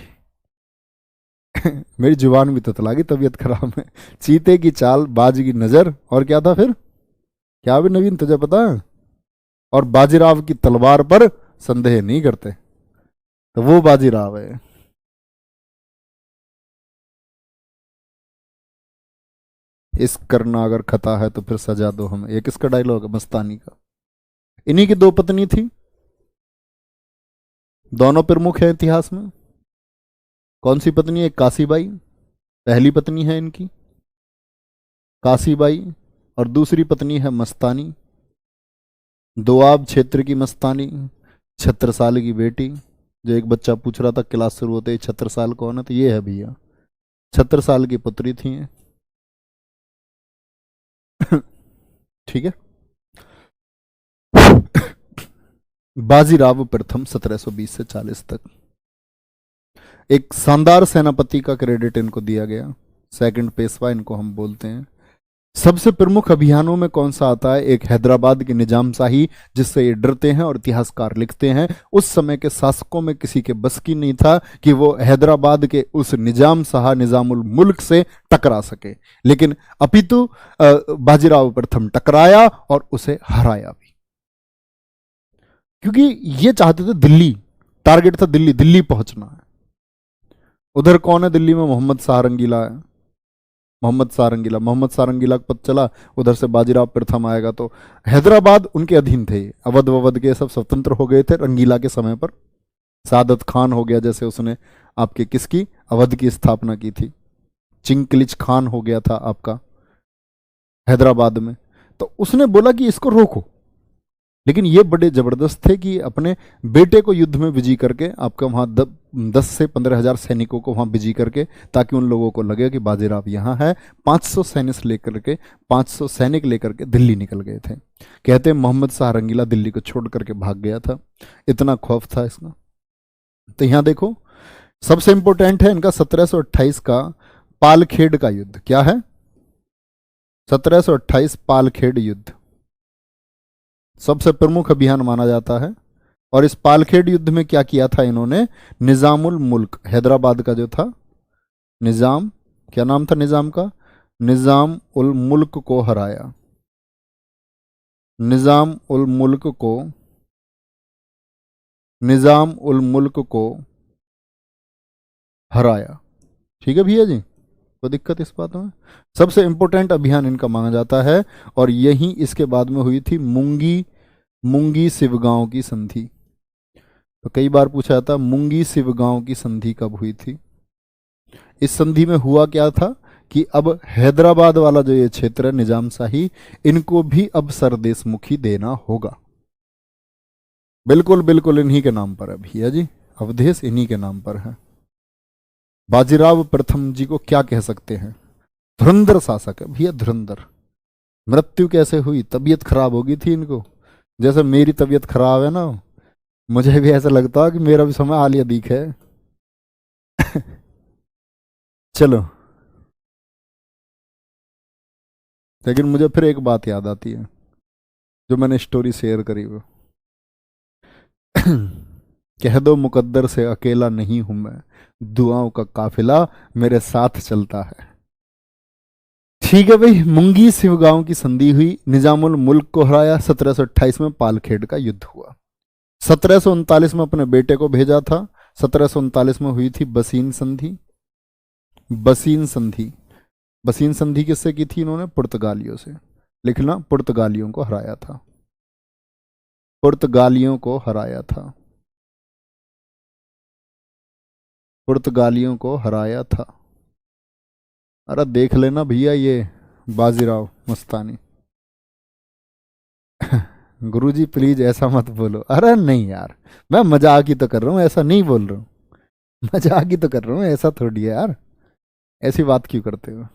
मेरी जुबान भी ततला गई, तबीयत खराब है। चीते की चाल बाज की नजर, और क्या था फिर? क्या भी नवीन तुझे पता है? और बाजीराव की तलवार पर संदेह नहीं करते, तो वो बाजीराव है। इस करना अगर खता है तो फिर सजा दो हमें, ये किसका डायलॉग है? मस्तानी का। इन्हीं की दो पत्नी थी, दोनों प्रमुख है इतिहास में। कौन सी पत्नी है? एक काशीबाई, पहली पत्नी है इनकी काशीबाई, और दूसरी पत्नी है मस्तानी, दोआब क्षेत्र की मस्तानी, छत्रसाल की बेटी। जो एक बच्चा पूछ रहा था क्लास शुरू होते ही छत्रसाल कौन है, तो ये है भैया, छत्रसाल की पुत्री थी ये। ठीक है। बाजीराव प्रथम 1720 से 40 तक एक शानदार सेनापति का क्रेडिट इनको दिया गया। सेकंड पेशवा इनको हम बोलते हैं। सबसे प्रमुख अभियानों में कौन सा आता है? एक हैदराबाद की निजाम शाही, जिससे ये डरते हैं और इतिहासकार लिखते हैं उस समय के शासकों में किसी के बस की नहीं था कि वो हैदराबाद के उस निजाम शाह निजामुल मुल्क से टकरा सके, लेकिन अपितु बाजीराव प्रथम टकराया और उसे हराया भी। क्योंकि ये चाहते थे दिल्ली, टारगेट था दिल्ली, दिल्ली पहुंचना है। उधर कौन है दिल्ली में? मोहम्मद शाह रंगीला है। मोहम्मद शाह रंगीला का पता चला, उधर से बाजीराव प्रथम आएगा, तो हैदराबाद उनके अधीन थे। अवध ववध के सब स्वतंत्र हो गए थे रंगीला के समय पर। सादत खान हो गया, जैसे उसने आपके किसकी, अवध की स्थापना की थी। चिंकलिज खान हो गया था आपका हैदराबाद में। तो उसने बोला कि इसको रोको, लेकिन ये बड़े जबरदस्त थे कि अपने बेटे को युद्ध में विजयी करके आपका वहां 10 से 15 हजार सैनिकों को वहां विजयी करके, ताकि उन लोगों को लगे कि बाजीराव यहाँ है। 500 सैनिक लेकर के 500 सैनिक लेकर के दिल्ली निकल गए थे। कहते हैं मोहम्मद शाह रंगीला दिल्ली को छोड़ करके भाग गया था, इतना खौफ था इसका। तो यहां देखो, सबसे इंपॉर्टेंट है इनका 1728 का पालखेड़ का युद्ध। क्या है? 1728 पालखेड़ युद्ध सबसे प्रमुख अभियान माना जाता है। और इस पालखेड़ युद्ध में क्या किया था इन्होंने? निजामुल मुल्क, हैदराबाद का जो था निजाम, क्या नाम था निजाम का? निजाम उल मुल्क को हराया। निजाम उल मुल्क को, निजाम उल मुल्क को हराया। ठीक है भैया जी, कोई दिक्कत इस बात में? सबसे इंपॉर्टेंट अभियान इनका माना जाता है। और यही इसके बाद में हुई थी मुंगी मुंगी सिवगांव की संधि। तो कई बार पूछा जाता मुंगी सिवगांव की संधि कब हुई थी? इस संधि में हुआ क्या था कि अब हैदराबाद वाला जो ये क्षेत्र है निजाम शाही, इनको भी अब सरदेशमुखी देना होगा। बिल्कुल बिल्कुल इन्हीं के नाम पर है भैया जी, अवधेश इन्हीं के नाम पर है। बाजीराव प्रथम जी को क्या कह सकते हैं? धुरंधर शासक है भैया, धुरंधर। मृत्यु कैसे हुई? तबीयत खराब हो गई थी इनको, जैसे मेरी तबीयत खराब है ना, मुझे भी ऐसा लगता है कि मेरा भी समय आलिया दीख है। चलो, लेकिन मुझे फिर एक बात याद आती है, जो मैंने स्टोरी शेयर करी वो। कह दो मुकद्दर से अकेला नहीं हूं मैं, दुआओं का काफिला मेरे साथ चलता है। ठीक है भाई, मुंगी सिव गांव की संधि हुई, निजामुल मुल्क को हराया। 1728 में पालखेड़ का युद्ध हुआ। 1739 में अपने बेटे को भेजा था। 1739 में हुई थी बसीन संधि। बसीन संधि, बसीन संधि किससे की थी इन्होंने? पुर्तगालियों से। लिखना, पुर्तगालियों को हराया था। पुर्तगालियों को हराया था। पुर्तगालियों को हराया था। अरे देख लेना भैया, ये बाजीराव मस्तानी। गुरुजी प्लीज ऐसा मत बोलो। अरे नहीं यार, मैं मजाक ही तो कर रहा हूँ, ऐसा नहीं बोल रहा हूँ। मजाक ही तो कर रहा हूँ, ऐसा थोड़ी है यार। ऐसी बात क्यों करते हो?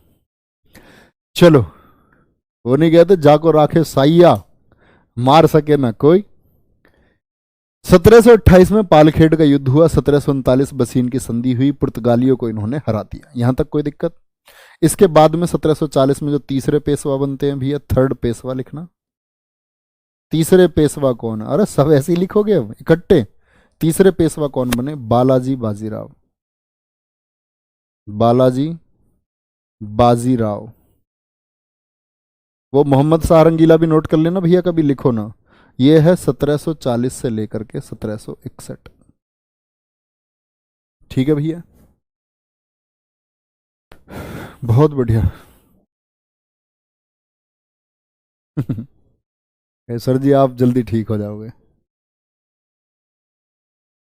चलो, वो नहीं कहते जाको राखे साइया, मार सके ना कोई। 1728 में पालखेड़ का युद्ध हुआ। 1739 बसीन की संधि हुई। पुर्तगालियों को इन्होंने हरा दिया। यहां तक कोई दिक्कत? इसके बाद में 1740 में जो तीसरे पेशवा बनते हैं भैया, थर्ड पेशवा लिखना। तीसरे पेशवा कौन? अरे सब ऐसे ही लिखोगे अब इकट्ठे। तीसरे पेशवा कौन बने? बालाजी बाजीराव। बालाजी बाजीराव। वो मोहम्मद शाह रंगीला भी नोट कर लेना भैया, कभी लिखो ना। ये है 1740 से लेकर के 1761। ठीक है भैया, बहुत बढ़िया। सर जी आप जल्दी ठीक हो जाओगे।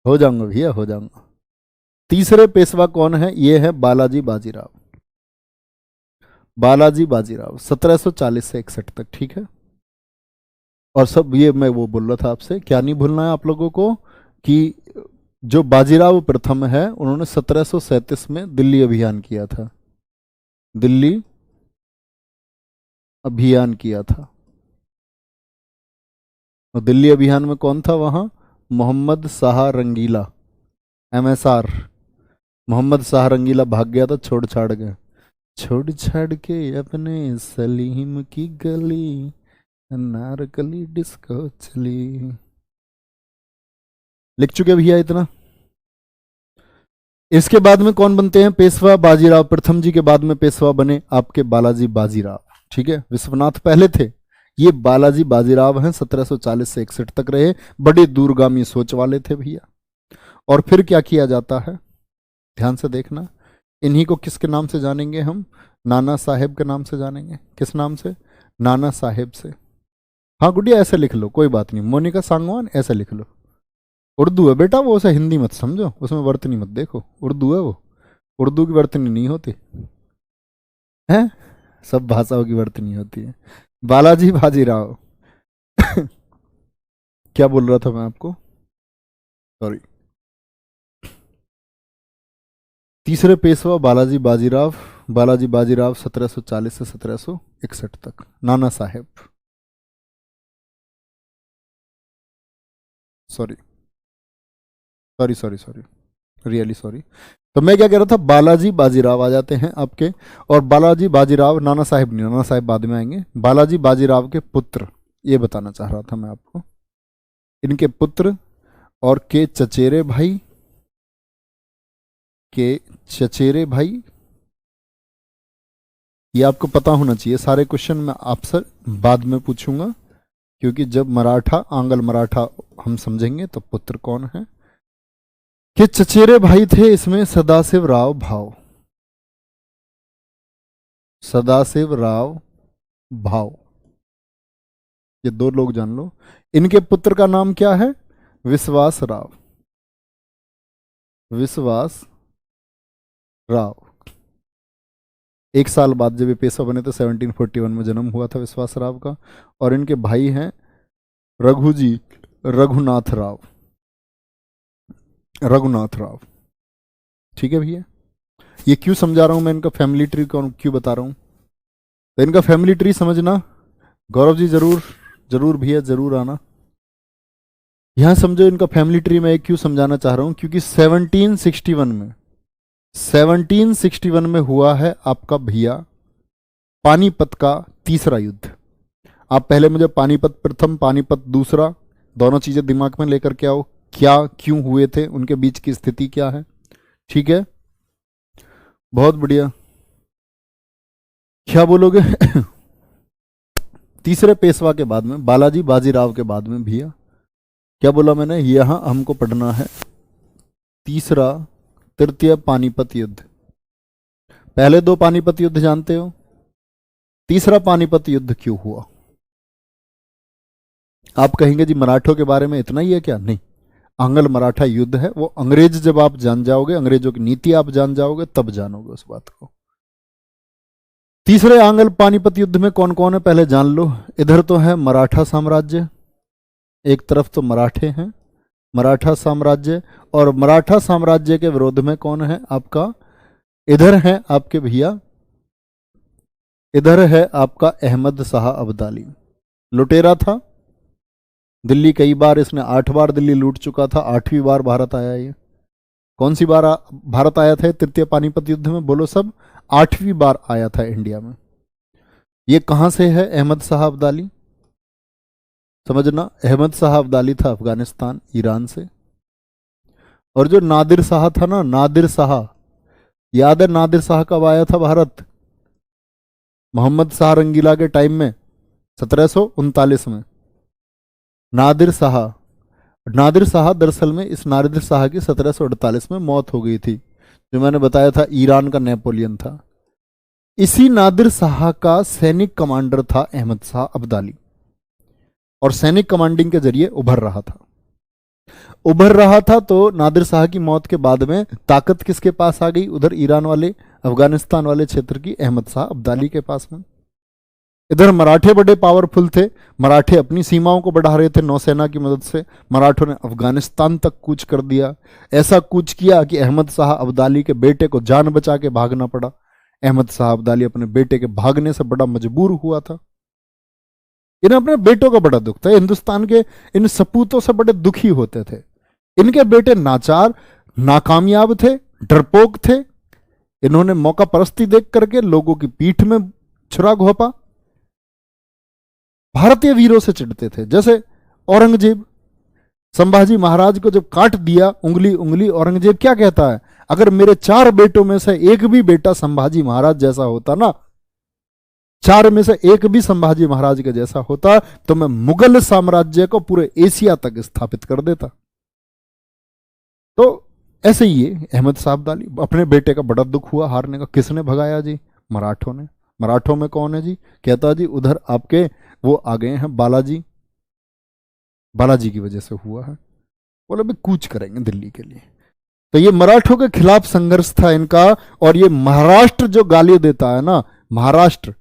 हो जाऊंगा भैया, हो जाऊंगा। तीसरे पेशवा कौन है? ये है बालाजी बाजीराव। बालाजी बाजीराव 1740 से 61 तक। ठीक है। और सब ये मैं वो बोल रहा था आपसे, क्या नहीं भूलना है आप लोगों को कि जो बाजीराव प्रथम है उन्होंने 1737 में दिल्ली अभियान किया था। दिल्ली अभियान किया था। और दिल्ली अभियान में कौन था वहां? मोहम्मद शाह रंगीला, MSR। मोहम्मद शाह रंगीला भाग गया था, छोड़ छाड़ गए। छोड़ छाड़ के अपने सलीम की गली, अनारकली डिस्को चली। लिख चुके भैया इतना? इसके बाद में कौन बनते हैं पेशवा? बाजीराव प्रथम जी के बाद में पेशवा बने आपके बालाजी बाजीराव। ठीक है, विश्वनाथ पहले थे, ये बालाजी बाजीराव हैं। 1740 से 61 तक रहे। बड़े दूरगामी सोच वाले थे भैया। और फिर क्या किया जाता है, ध्यान से देखना। इन्हीं को किसके नाम से जानेंगे हम? नाना साहेब के नाम से जानेंगे। किस नाम से? नाना साहेब से। हाँ गुड़िया ऐसे लिख लो, कोई बात नहीं। मोनिका सांगवान ऐसे लिख लो। उर्दू है बेटा वो, उसे हिंदी मत समझो, उसमें वर्तनी मत देखो। उर्दू है वो, उर्दू की वर्तनी नहीं होती है, सब भाषाओं की वर्तनी होती है। बालाजी बाजीराव। क्या बोल रहा था मैं आपको, सॉरी। तीसरे पेशवा बालाजी बाजीराव। बालाजी बाजीराव 1740 से 1761 तक। Nana Sahib, sorry sorry sorry sorry, really sorry. तो मैं क्या कह रहा था, बालाजी बाजीराव आ जाते हैं आपके। और बालाजी बाजीराव, नाना साहेब नहीं, नाना साहेब बाद में आएंगे। बालाजी बाजीराव के पुत्र, ये बताना चाह रहा था मैं आपको। इनके पुत्र और के चचेरे भाई, के चचेरे भाई, ये आपको पता होना चाहिए। सारे क्वेश्चन मैं आपसे बाद में पूछूंगा, क्योंकि जब मराठा आंग्ल मराठा हम समझेंगे तो पुत्र कौन है। कि चचेरे भाई थे इसमें सदाशिव राव भाव। सदाशिव राव भाव, ये दो लोग जान लो। इनके पुत्र का नाम क्या है? विश्वास राव। विश्वास राव। एक साल बाद जब ये पेशवा बने तो 1741 में जन्म हुआ था विश्वास राव का। और इनके भाई हैं रघुजी, रघुनाथ राव। रघुनाथ राव। ठीक है भैया, ये क्यों समझा रहा हूं मैं, इनका फैमिली ट्री क्यों बता रहा हूं? तो इनका फैमिली ट्री समझना। गौरव जी जरूर जरूर भैया जरूर आना। यहां समझो इनका फैमिली ट्री मैं क्यों समझाना चाह रहा हूं, क्योंकि 1761 में हुआ है आपका भैया पानीपत का तीसरा युद्ध। आप पहले मुझे पानीपत प्रथम, पानीपत दूसरा, दोनों चीजें दिमाग में लेकर के आओ। क्या क्यों हुए थे, उनके बीच की स्थिति क्या है। ठीक है, बहुत बढ़िया। क्या बोलोगे? तीसरे पेशवा के बाद में, बालाजी बाजीराव के बाद में भैया क्या बोला मैंने, यहां हमको पढ़ना है तीसरा तृतीय पानीपत युद्ध। पहले दो पानीपत युद्ध जानते हो, तीसरा पानीपत युद्ध क्यों हुआ? आप कहेंगे जी मराठों के बारे में इतना ही है क्या? नहीं, आंग्ल मराठा युद्ध है वो। अंग्रेज जब आप जान जाओगे, अंग्रेजों की नीति आप जान जाओगे, तब जानोगे उस बात को। तीसरे आंग्ल पानीपत युद्ध में कौन कौन है पहले जान लो। इधर तो है मराठा साम्राज्य, एक तरफ तो मराठे हैं, मराठा साम्राज्य, और मराठा साम्राज्य के विरोध में कौन है आपका, इधर है आपके भैया, इधर है आपका अहमद शाह अब्दाली। लुटेरा था, दिल्ली कई बार, इसने 8 बार दिल्ली लूट चुका था, 8वीं बार भारत आया ये। कौन सी बार भारत आया था तृतीय पानीपत युद्ध में, बोलो सब? 8वीं बार आया था इंडिया में। ये कहां से है अहमद शाह अब्दाली? समझना, अहमद शाह अब्दाली था अफगानिस्तान, ईरान से। और जो नादिर शाह था ना, नादिर शाह, याद है नादिर शाह कब आया था भारत? मोहम्मद शाह रंगीला के टाइम में, 1739 में। नादिर शाह, नादिर शाह दरअसल में, इस नादिर शाह की 1748 में मौत हो गई थी, जो मैंने बताया था ईरान का नेपोलियन था। इसी नादिर शाह का सैनिक कमांडर था अहमद शाह अब्दाली, और सैनिक कमांडिंग के जरिए उभर रहा था। तो नादिर शाह की मौत के बाद में ताकत किसके पास आ गई? उधर ईरान वाले, अफगानिस्तान वाले क्षेत्र की अहमद शाह अब्दाली के पास में। इधर मराठे बड़े पावरफुल थे, मराठे अपनी सीमाओं को बढ़ा रहे थे नौसेना की मदद से। मराठों ने अफगानिस्तान तक कूच कर दिया, ऐसा कूच किया कि अहमद शाह अब्दाली के बेटे को जान बचा के भागना पड़ा। अहमद शाह अब्दाली अपने बेटे के भागने से बड़ा मजबूर हुआ था। इन्हें अपने बेटों का बड़ा दुख था, हिंदुस्तान के इन सपूतों से बड़े दुखी होते थे। इनके बेटे नाचार, नाकामयाब थे, डरपोक थे। इन्होंने मौका परस्ती देख करके लोगों की पीठ में छुरा घोंपा। भारतीय वीरों से चिढ़ते थे, जैसे औरंगजेब संभाजी महाराज को जब काट दिया उंगली उंगली, औरंगजेब क्या कहता है, अगर मेरे 4 बेटों में से एक भी बेटा संभाजी महाराज जैसा होता ना, 4 में से एक भी संभाजी महाराज के जैसा होता, तो मैं मुगल साम्राज्य को पूरे एशिया तक स्थापित कर देता। तो ऐसे ही ये अहमद शाह अब्दाली, अपने बेटे का बड़ा दुख हुआ हारने का। किसने भगाया जी? मराठों ने। मराठों में कौन है जी? कहता जी उधर आपके वो आ गए हैं बालाजी, बालाजी की वजह से हुआ है। बोले भी कूच करेंगे दिल्ली के लिए। तो ये मराठों के खिलाफ संघर्ष था इनका। और ये महाराष्ट्र जो गाली देता है ना, महाराष्ट्र,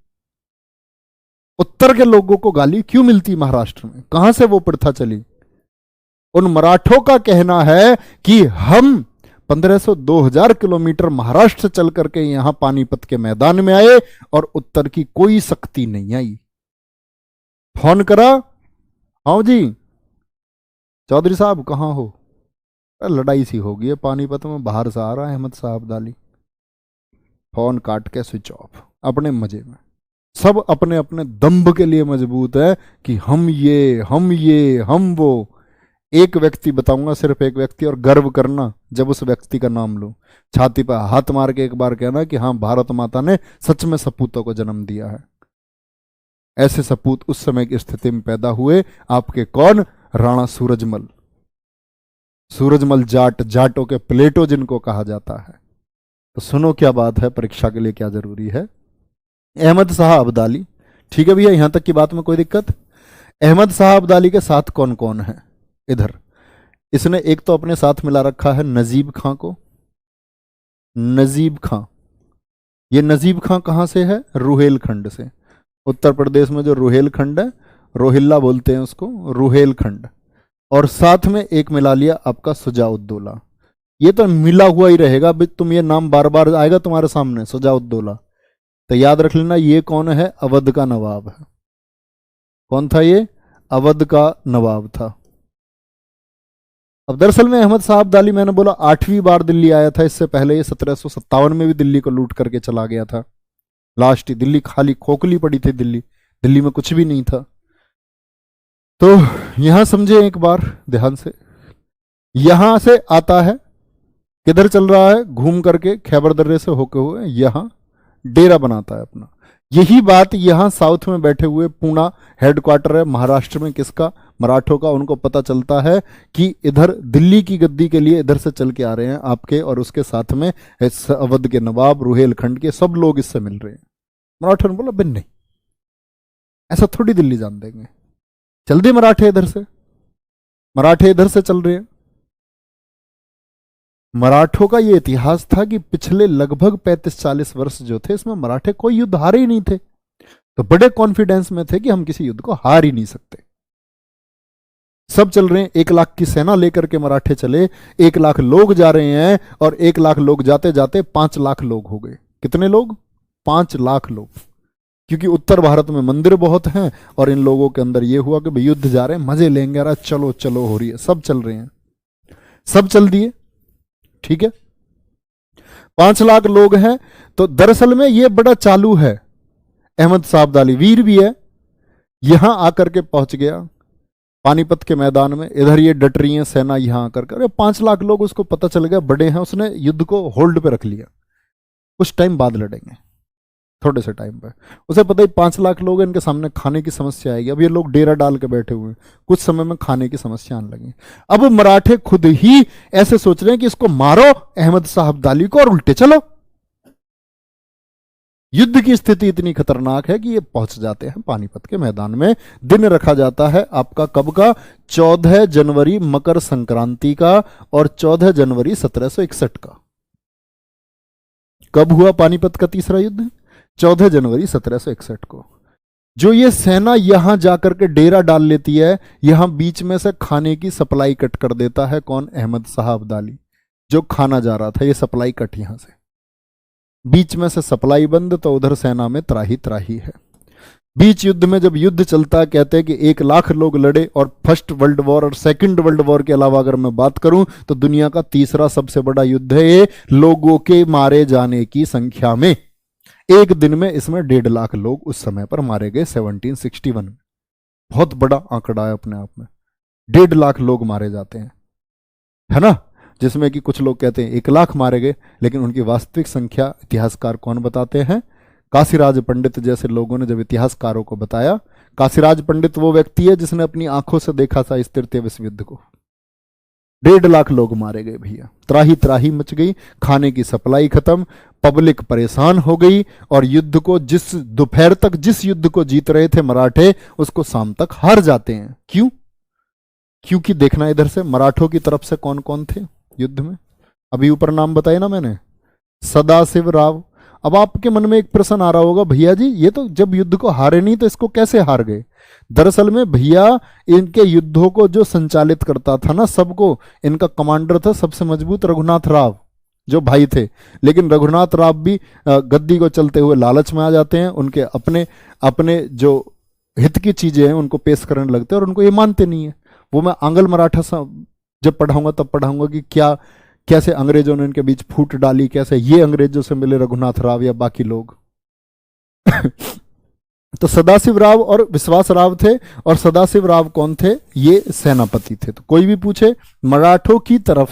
उत्तर के लोगों को गाली क्यों मिलती महाराष्ट्र में, कहां से वो प्रथा चली? उन मराठों का कहना है कि हम 1500-2000 किलोमीटर महाराष्ट्र चल करके यहां पानीपत के मैदान में आए और उत्तर की कोई शक्ति नहीं आई। फोन करा, हाँ जी चौधरी साहब कहां हो? लड़ाई सी हो गई है पानीपत में, बाहर से आ रहा है अहमद शाह अब्दाली। फोन काट के स्विच ऑफ, अपने मजे में। सब अपने अपने दंभ के लिए मजबूत है कि हम ये, हम वो। एक व्यक्ति बताऊंगा, सिर्फ एक व्यक्ति, और गर्व करना जब उस व्यक्ति का नाम लो। छाती पर हाथ मार के एक बार कहना कि हाँ, भारत माता ने सच में सपूतों को जन्म दिया है। ऐसे सपूत उस समय की स्थिति में पैदा हुए। आपके कौन? राणा सूरजमल, सूरजमल जाट, जाटों के प्लेटो जिनको कहा जाता है। तो सुनो क्या बात है, परीक्षा के लिए क्या जरूरी है। अहमद शाह अब्दाली, ठीक है भैया, यहां तक की बात में कोई दिक्कत? अहमद शाह अब्दाली के साथ कौन कौन है? इधर इसने एक तो अपने साथ मिला रखा है नजीब खां को। नजीब खां, ये नजीब खां कहां से है? रुहेलखंड से। उत्तर प्रदेश में जो रुहेलखंड है, रोहिल्ला बोलते हैं उसको, रुहेलखंड। और साथ में एक मिला लिया आपका सुजाउद्दौला। ये तो मिला हुआ ही रहेगा, तुम ये नाम बार बार आएगा तुम्हारे सामने, सुजाउद्दौला। तो याद रख लेना, ये कौन है? अवध का नवाब है। कौन था ये? अवध का नवाब था। अब दरअसल में अहमद शाह अब्दाली, मैंने बोला 8वीं बार दिल्ली आया था। इससे पहले ये 1757 में भी दिल्ली को लूट करके चला गया था। लास्ट ही दिल्ली खाली खोखली पड़ी थी, दिल्ली में कुछ भी नहीं था। तो यहां समझे एक बार ध्यान से, यहां से आता है, किधर चल रहा है, घूम करके खैबर दर्रे से होके हुए यहां डेरा बनाता है अपना। यही बात यहां साउथ में बैठे हुए पूना हेडक्वार्टर है महाराष्ट्र में, किसका, मराठों का। उनको पता चलता है कि इधर दिल्ली की गद्दी के लिए इधर से चल के आ रहे हैं आपके, और उसके साथ में इस अवध के नवाब, रुहेलखंड के सब लोग इससे मिल रहे हैं। मराठों ने बोला बिन नहीं, ऐसा थोड़ी दिल्ली जान देंगे, चल दिए मराठे इधर से, मराठे इधर से चल रहे हैं। मराठों का ये इतिहास था कि पिछले लगभग 35-40 वर्ष जो थे इसमें मराठे कोई युद्ध हारे ही नहीं थे, तो बड़े कॉन्फिडेंस में थे कि हम किसी युद्ध को हार ही नहीं सकते। सब चल रहे हैं, 1 लाख की सेना लेकर के मराठे चले, 1 लाख लोग जा रहे हैं, और 1 लाख लोग जाते जाते 5 लाख लोग हो गए। कितने लोग? 5 लाख लोग। क्योंकि उत्तर भारत में मंदिर बहुत हैं, और इन लोगों के अंदर ये हुआ कि भाई युद्ध जा रहे हैं, मजे लेंगे, अरे चलो चलो हो रही है, सब चल रहे हैं, सब चल दिए, ठीक है। 5 लाख लोग हैं। तो दरअसल में ये बड़ा चालू है, अहमद साहबदाली वीर भी है, यहां आकर के पहुंच गया पानीपत के मैदान में, इधर ये डट रही है सेना, यहां आकर के, अरे 5 लाख लोग, उसको पता चल गया बड़े हैं, उसने युद्ध को होल्ड पे रख लिया, कुछ टाइम बाद लड़ेंगे, थोड़े से टाइम पे। उसे पता ही 5 लाख लोग हैं, इनके सामने खाने की समस्या आएगी, अब ये लोग डेरा डाल के बैठे हुए हैं, कुछ समय में खाने की समस्या आने लगी। अब मराठे खुद ही ऐसे सोच रहे हैं कि इसको मारो अहमद साहबदाली को और उल्टे चलो। युद्ध की स्थिति इतनी खतरनाक है कि ये पहुंच जाते हैं पानीपत के मैदान में। दिन रखा जाता है आपका कब का? 14 जनवरी मकर संक्रांति का, और 14 जनवरी 1761 का। कब हुआ पानीपत का तीसरा युद्ध? 14 जनवरी 1761 को। जो ये सेना यहां जाकर के डेरा डाल लेती है, यहां बीच में से खाने की सप्लाई कट कर देता है कौन? अहमद साहबदाली। जो खाना जा रहा था ये सप्लाई कट, यहां से बीच में से सप्लाई बंद, तो उधर सेना में त्राही त्राही है। बीच युद्ध में जब युद्ध चलता है, कहते हैं कि 1 लाख लोग लड़े, और फर्स्ट वर्ल्ड वॉर और सेकंड वर्ल्ड वॉर के अलावा अगर मैं बात करूं तो दुनिया का तीसरा सबसे बड़ा युद्ध है ये, लोगों के मारे जाने की संख्या में। एक दिन में इसमें 1.5 लाख लोग उस समय पर मारे गए 1761 में। बहुत बड़ा आंकड़ा है अपने आप में, 1.5 लाख लोग मारे जाते हैं, है ना। जिसमें कि कुछ लोग कहते हैं 1 लाख मारे गए, लेकिन उनकी वास्तविक संख्या इतिहासकार कौन बताते हैं? काशीराज पंडित जैसे लोगों ने जब इतिहासकारों को बताया, काशीराज पंडित वो व्यक्ति है जिसने अपनी आंखों से देखा था इस तृतीय विश्व युद्ध को। 1.5 लाख लोग मारे गए भैया, त्राही त्राही मच गई, खाने की सप्लाई खत्म, पब्लिक परेशान हो गई, और युद्ध को जिस दोपहर तक जिस युद्ध को जीत रहे थे मराठे, उसको शाम तक हार जाते हैं। क्यों? क्योंकि देखना इधर से, मराठों की तरफ से कौन कौन थे युद्ध में? अभी ऊपर नाम बताए ना मैंने, सदाशिव राव। अब आपके मन में एक प्रश्न आ रहा होगा, भैया जी ये तो जब युद्ध को हारे नहीं तो इसको कैसे हार गए? दरअसल में भैया इनके युद्धों को जो संचालित करता था ना सबको, इनका कमांडर था सबसे मजबूत रघुनाथ राव, जो भाई थे। लेकिन रघुनाथ राव भी गद्दी को चलते हुए लालच में आ जाते हैं, उनके अपने अपने जो हित की चीजें हैं उनको पेश करने लगते हैं, और उनको ये मानते नहीं है। वो मैं आंग्ल मराठा जब पढ़ाऊंगा तब पढ़ाऊंगा कि क्या कैसे अंग्रेजों ने इनके बीच फूट डाली, कैसे ये अंग्रेजों से मिले रघुनाथ राव या बाकी लोग। तो सदाशिव राव और विश्वास राव थे, और सदाशिव राव कौन थे? ये सेनापति थे। तो कोई भी पूछे मराठों की तरफ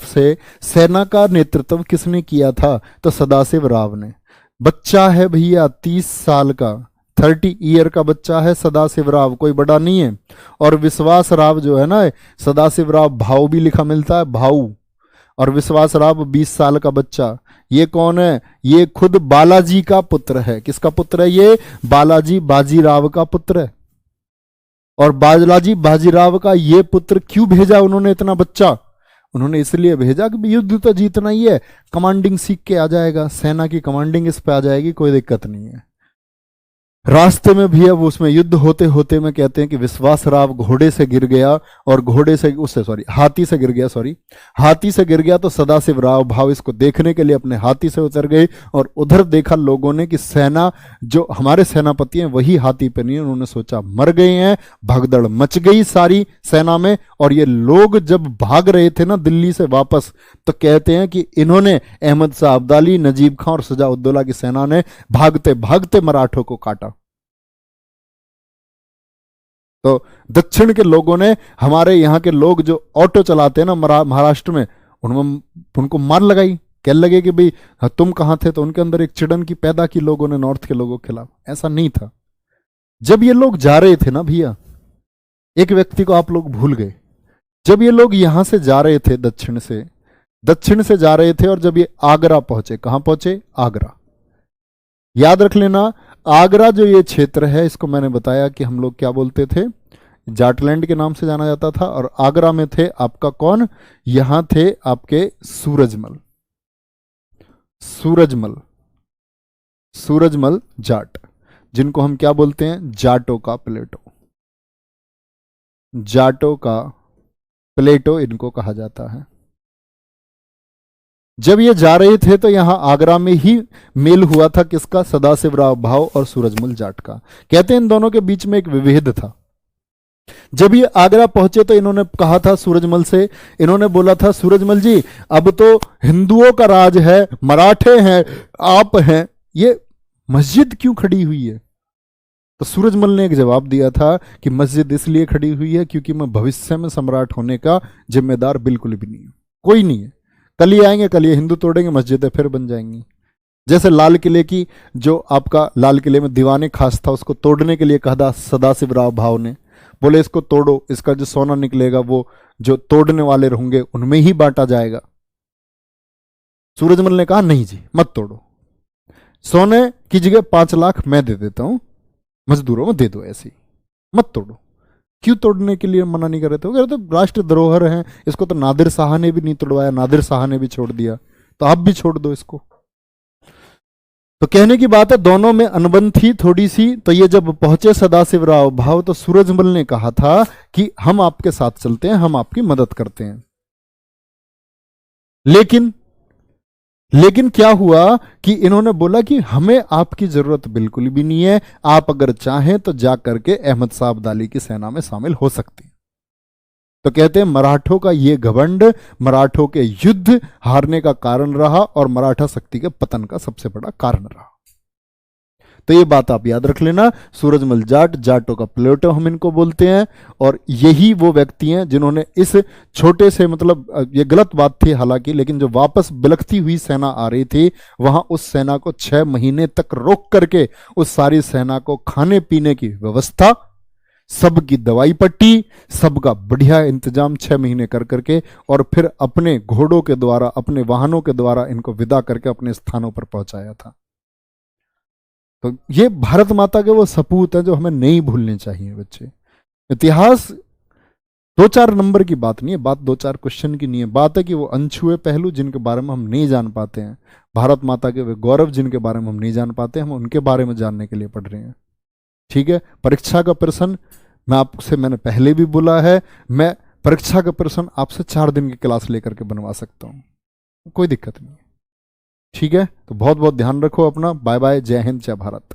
से सेना का नेतृत्व किसने किया था, तो सदाशिव राव ने। बच्चा है भैया 30 साल का, 30 ईयर का बच्चा है सदाशिव राव, कोई बड़ा नहीं है। और विश्वास राव जो है ना, सदाशिव राव भाऊ भी लिखा मिलता है, भाऊ, और विश्वास राव 20 साल का बच्चा। ये कौन है? ये खुद बालाजी का पुत्र है। किसका पुत्र है ये? बालाजी बाजीराव का पुत्र है। और बालाजी बाजीराव का ये पुत्र क्यों भेजा उन्होंने इतना बच्चा? उन्होंने इसलिए भेजा कि युद्ध तो जीतना ही है, कमांडिंग सीख के आ जाएगा, सेना की कमांडिंग इस पे आ जाएगी, कोई दिक्कत नहीं है। रास्ते में भी अब उसमें युद्ध होते होते में कहते हैं कि विश्वास राव घोड़े से गिर गया, और हाथी से गिर गया। तो सदाशिव राव भाव इसको देखने के लिए अपने हाथी से उतर गए, और उधर देखा लोगों ने कि सेना जो हमारे सेनापति हैं वही हाथी पे नहीं है। उन्होंने सोचा मर गए हैं, भगदड़ मच गई सारी सेना में। और ये लोग जब भाग रहे थे ना दिल्ली से वापस, तो कहते हैं कि इन्होंने अहमद शाह अब्दाली, नजीब खां और शुजा-उद-दौला की सेना ने भागते भागते मराठों को काटा। तो दक्षिण के लोगों ने हमारे यहाँ के लोग जो ऑटो चलाते हैं ना महाराष्ट्र में, उनमें उनको मार लगाई। क्या लगे कि भाई तुम कहाँ थे, तो उनके अंदर एक चिड़न की पैदा की लोगों ने नॉर्थ के लोगों के खिलाफ। ऐसा नहीं था। जब ये लोग जा रहे थे ना भैया, एक व्यक्ति को आप लोग भूल गए। जब ये लोग यहां से जा रहे थे, दक्षिण से जा रहे थे, और जब ये आगरा पहुंचे, कहां पहुंचे? आगरा। याद रख लेना, आगरा जो ये क्षेत्र है, इसको मैंने बताया कि हम लोग क्या बोलते थे, जाटलैंड के नाम से जाना जाता था। और आगरा में थे आपका कौन? यहां थे आपके सूरजमल, सूरजमल, सूरजमल जाट, जिनको हम क्या बोलते हैं? जाटों का प्लेटो, जाटों का प्लेटो इनको कहा जाता है। जब ये जा रहे थे तो यहां आगरा में ही मेल हुआ था किसका? सदाशिवराव भाव और सूरजमल जाट का। कहते हैं इन दोनों के बीच में एक विभेद था। जब ये आगरा पहुंचे तो इन्होंने कहा था सूरजमल से, इन्होंने बोला था, सूरजमल जी अब तो हिंदुओं का राज है, मराठे हैं, आप हैं, ये मस्जिद क्यों खड़ी हुई है? तो सूरजमल ने एक जवाब दिया था कि मस्जिद इसलिए खड़ी हुई है क्योंकि मैं भविष्य में सम्राट होने का जिम्मेदार बिल्कुल भी नहीं हूं, कोई नहीं है। कल ही आएंगे, कल ये हिंदू तोड़ेंगे, मस्जिदें फिर बन जाएंगी। जैसे लाल किले की, जो आपका लाल किले में दीवाने खास था, उसको तोड़ने के लिए कहा सदाशिवराव भाव ने, बोले इसको तोड़ो, इसका जो सोना निकलेगा वो जो तोड़ने वाले होंगे उनमें ही बांटा जाएगा। सूरजमल ने कहा नहीं जी, मत तोड़ो, सोने की जगह 5 लाख मैं दे देता हूं, मजदूरों में दे दो, ऐसी मत तोड़ो। क्यों तोड़ने के लिए मना नहीं कर रहे थे? वो कह रहे थे राष्ट्र धरोहर है, इसको तो नादिर शाह ने भी नहीं तोड़वाया, नादिर शाह ने भी छोड़ दिया, तो आप भी छोड़ दो इसको। तो कहने की बात है, दोनों में अनबन थी थोड़ी सी। तो ये जब पहुंचे सदाशिवराव भाव, तो सूरजमल ने कहा था कि हम आपके साथ चलते हैं, हम आपकी मदद करते हैं। लेकिन क्या हुआ कि इन्होंने बोला कि हमें आपकी जरूरत बिल्कुल भी नहीं है, आप अगर चाहें तो जा करके अहमद शाह अब्दाली की सेना में शामिल हो सकते हैं। तो कहते हैं मराठों का ये घमंड मराठों के युद्ध हारने का कारण रहा और मराठा शक्ति के पतन का सबसे बड़ा कारण रहा। तो ये बात आप याद रख लेना। सूरजमल जाट, जाटों का प्लेटो हम इनको बोलते हैं, और यही वो व्यक्ति हैं जिन्होंने इस छोटे से, मतलब ये गलत बात थी हालांकि, लेकिन जो वापस बिलखती हुई सेना आ रही थी, वहां उस सेना को 6 महीने तक रोक करके उस सारी सेना को खाने पीने की व्यवस्था, सबकी दवाई पट्टी, सबका बढ़िया इंतजाम 6 महीने कर करके, और फिर अपने घोड़ों के द्वारा, अपने वाहनों के द्वारा इनको विदा करके अपने स्थानों पर पहुंचाया था। तो ये भारत माता के वो सपूत हैं जो हमें नहीं भूलने चाहिए बच्चे। इतिहास 2-4 नंबर की बात नहीं है, बात 2-4 क्वेश्चन की नहीं है, बात है कि वो अनछुए पहलू जिनके बारे में हम नहीं जान पाते हैं, भारत माता के वे गौरव जिनके बारे में हम नहीं जान पाते, हम उनके बारे में जानने के लिए पढ़ रहे हैं। ठीक है। परीक्षा का प्रश्न मैंने पहले भी बोला है, मैं परीक्षा का प्रश्न आपसे 4 दिन की क्लास लेकर के बनवा सकता हूं, कोई दिक्कत नहीं है। ठीक है। तो बहुत बहुत ध्यान रखो अपना। बाय बाय, जय हिंद, जय भारत।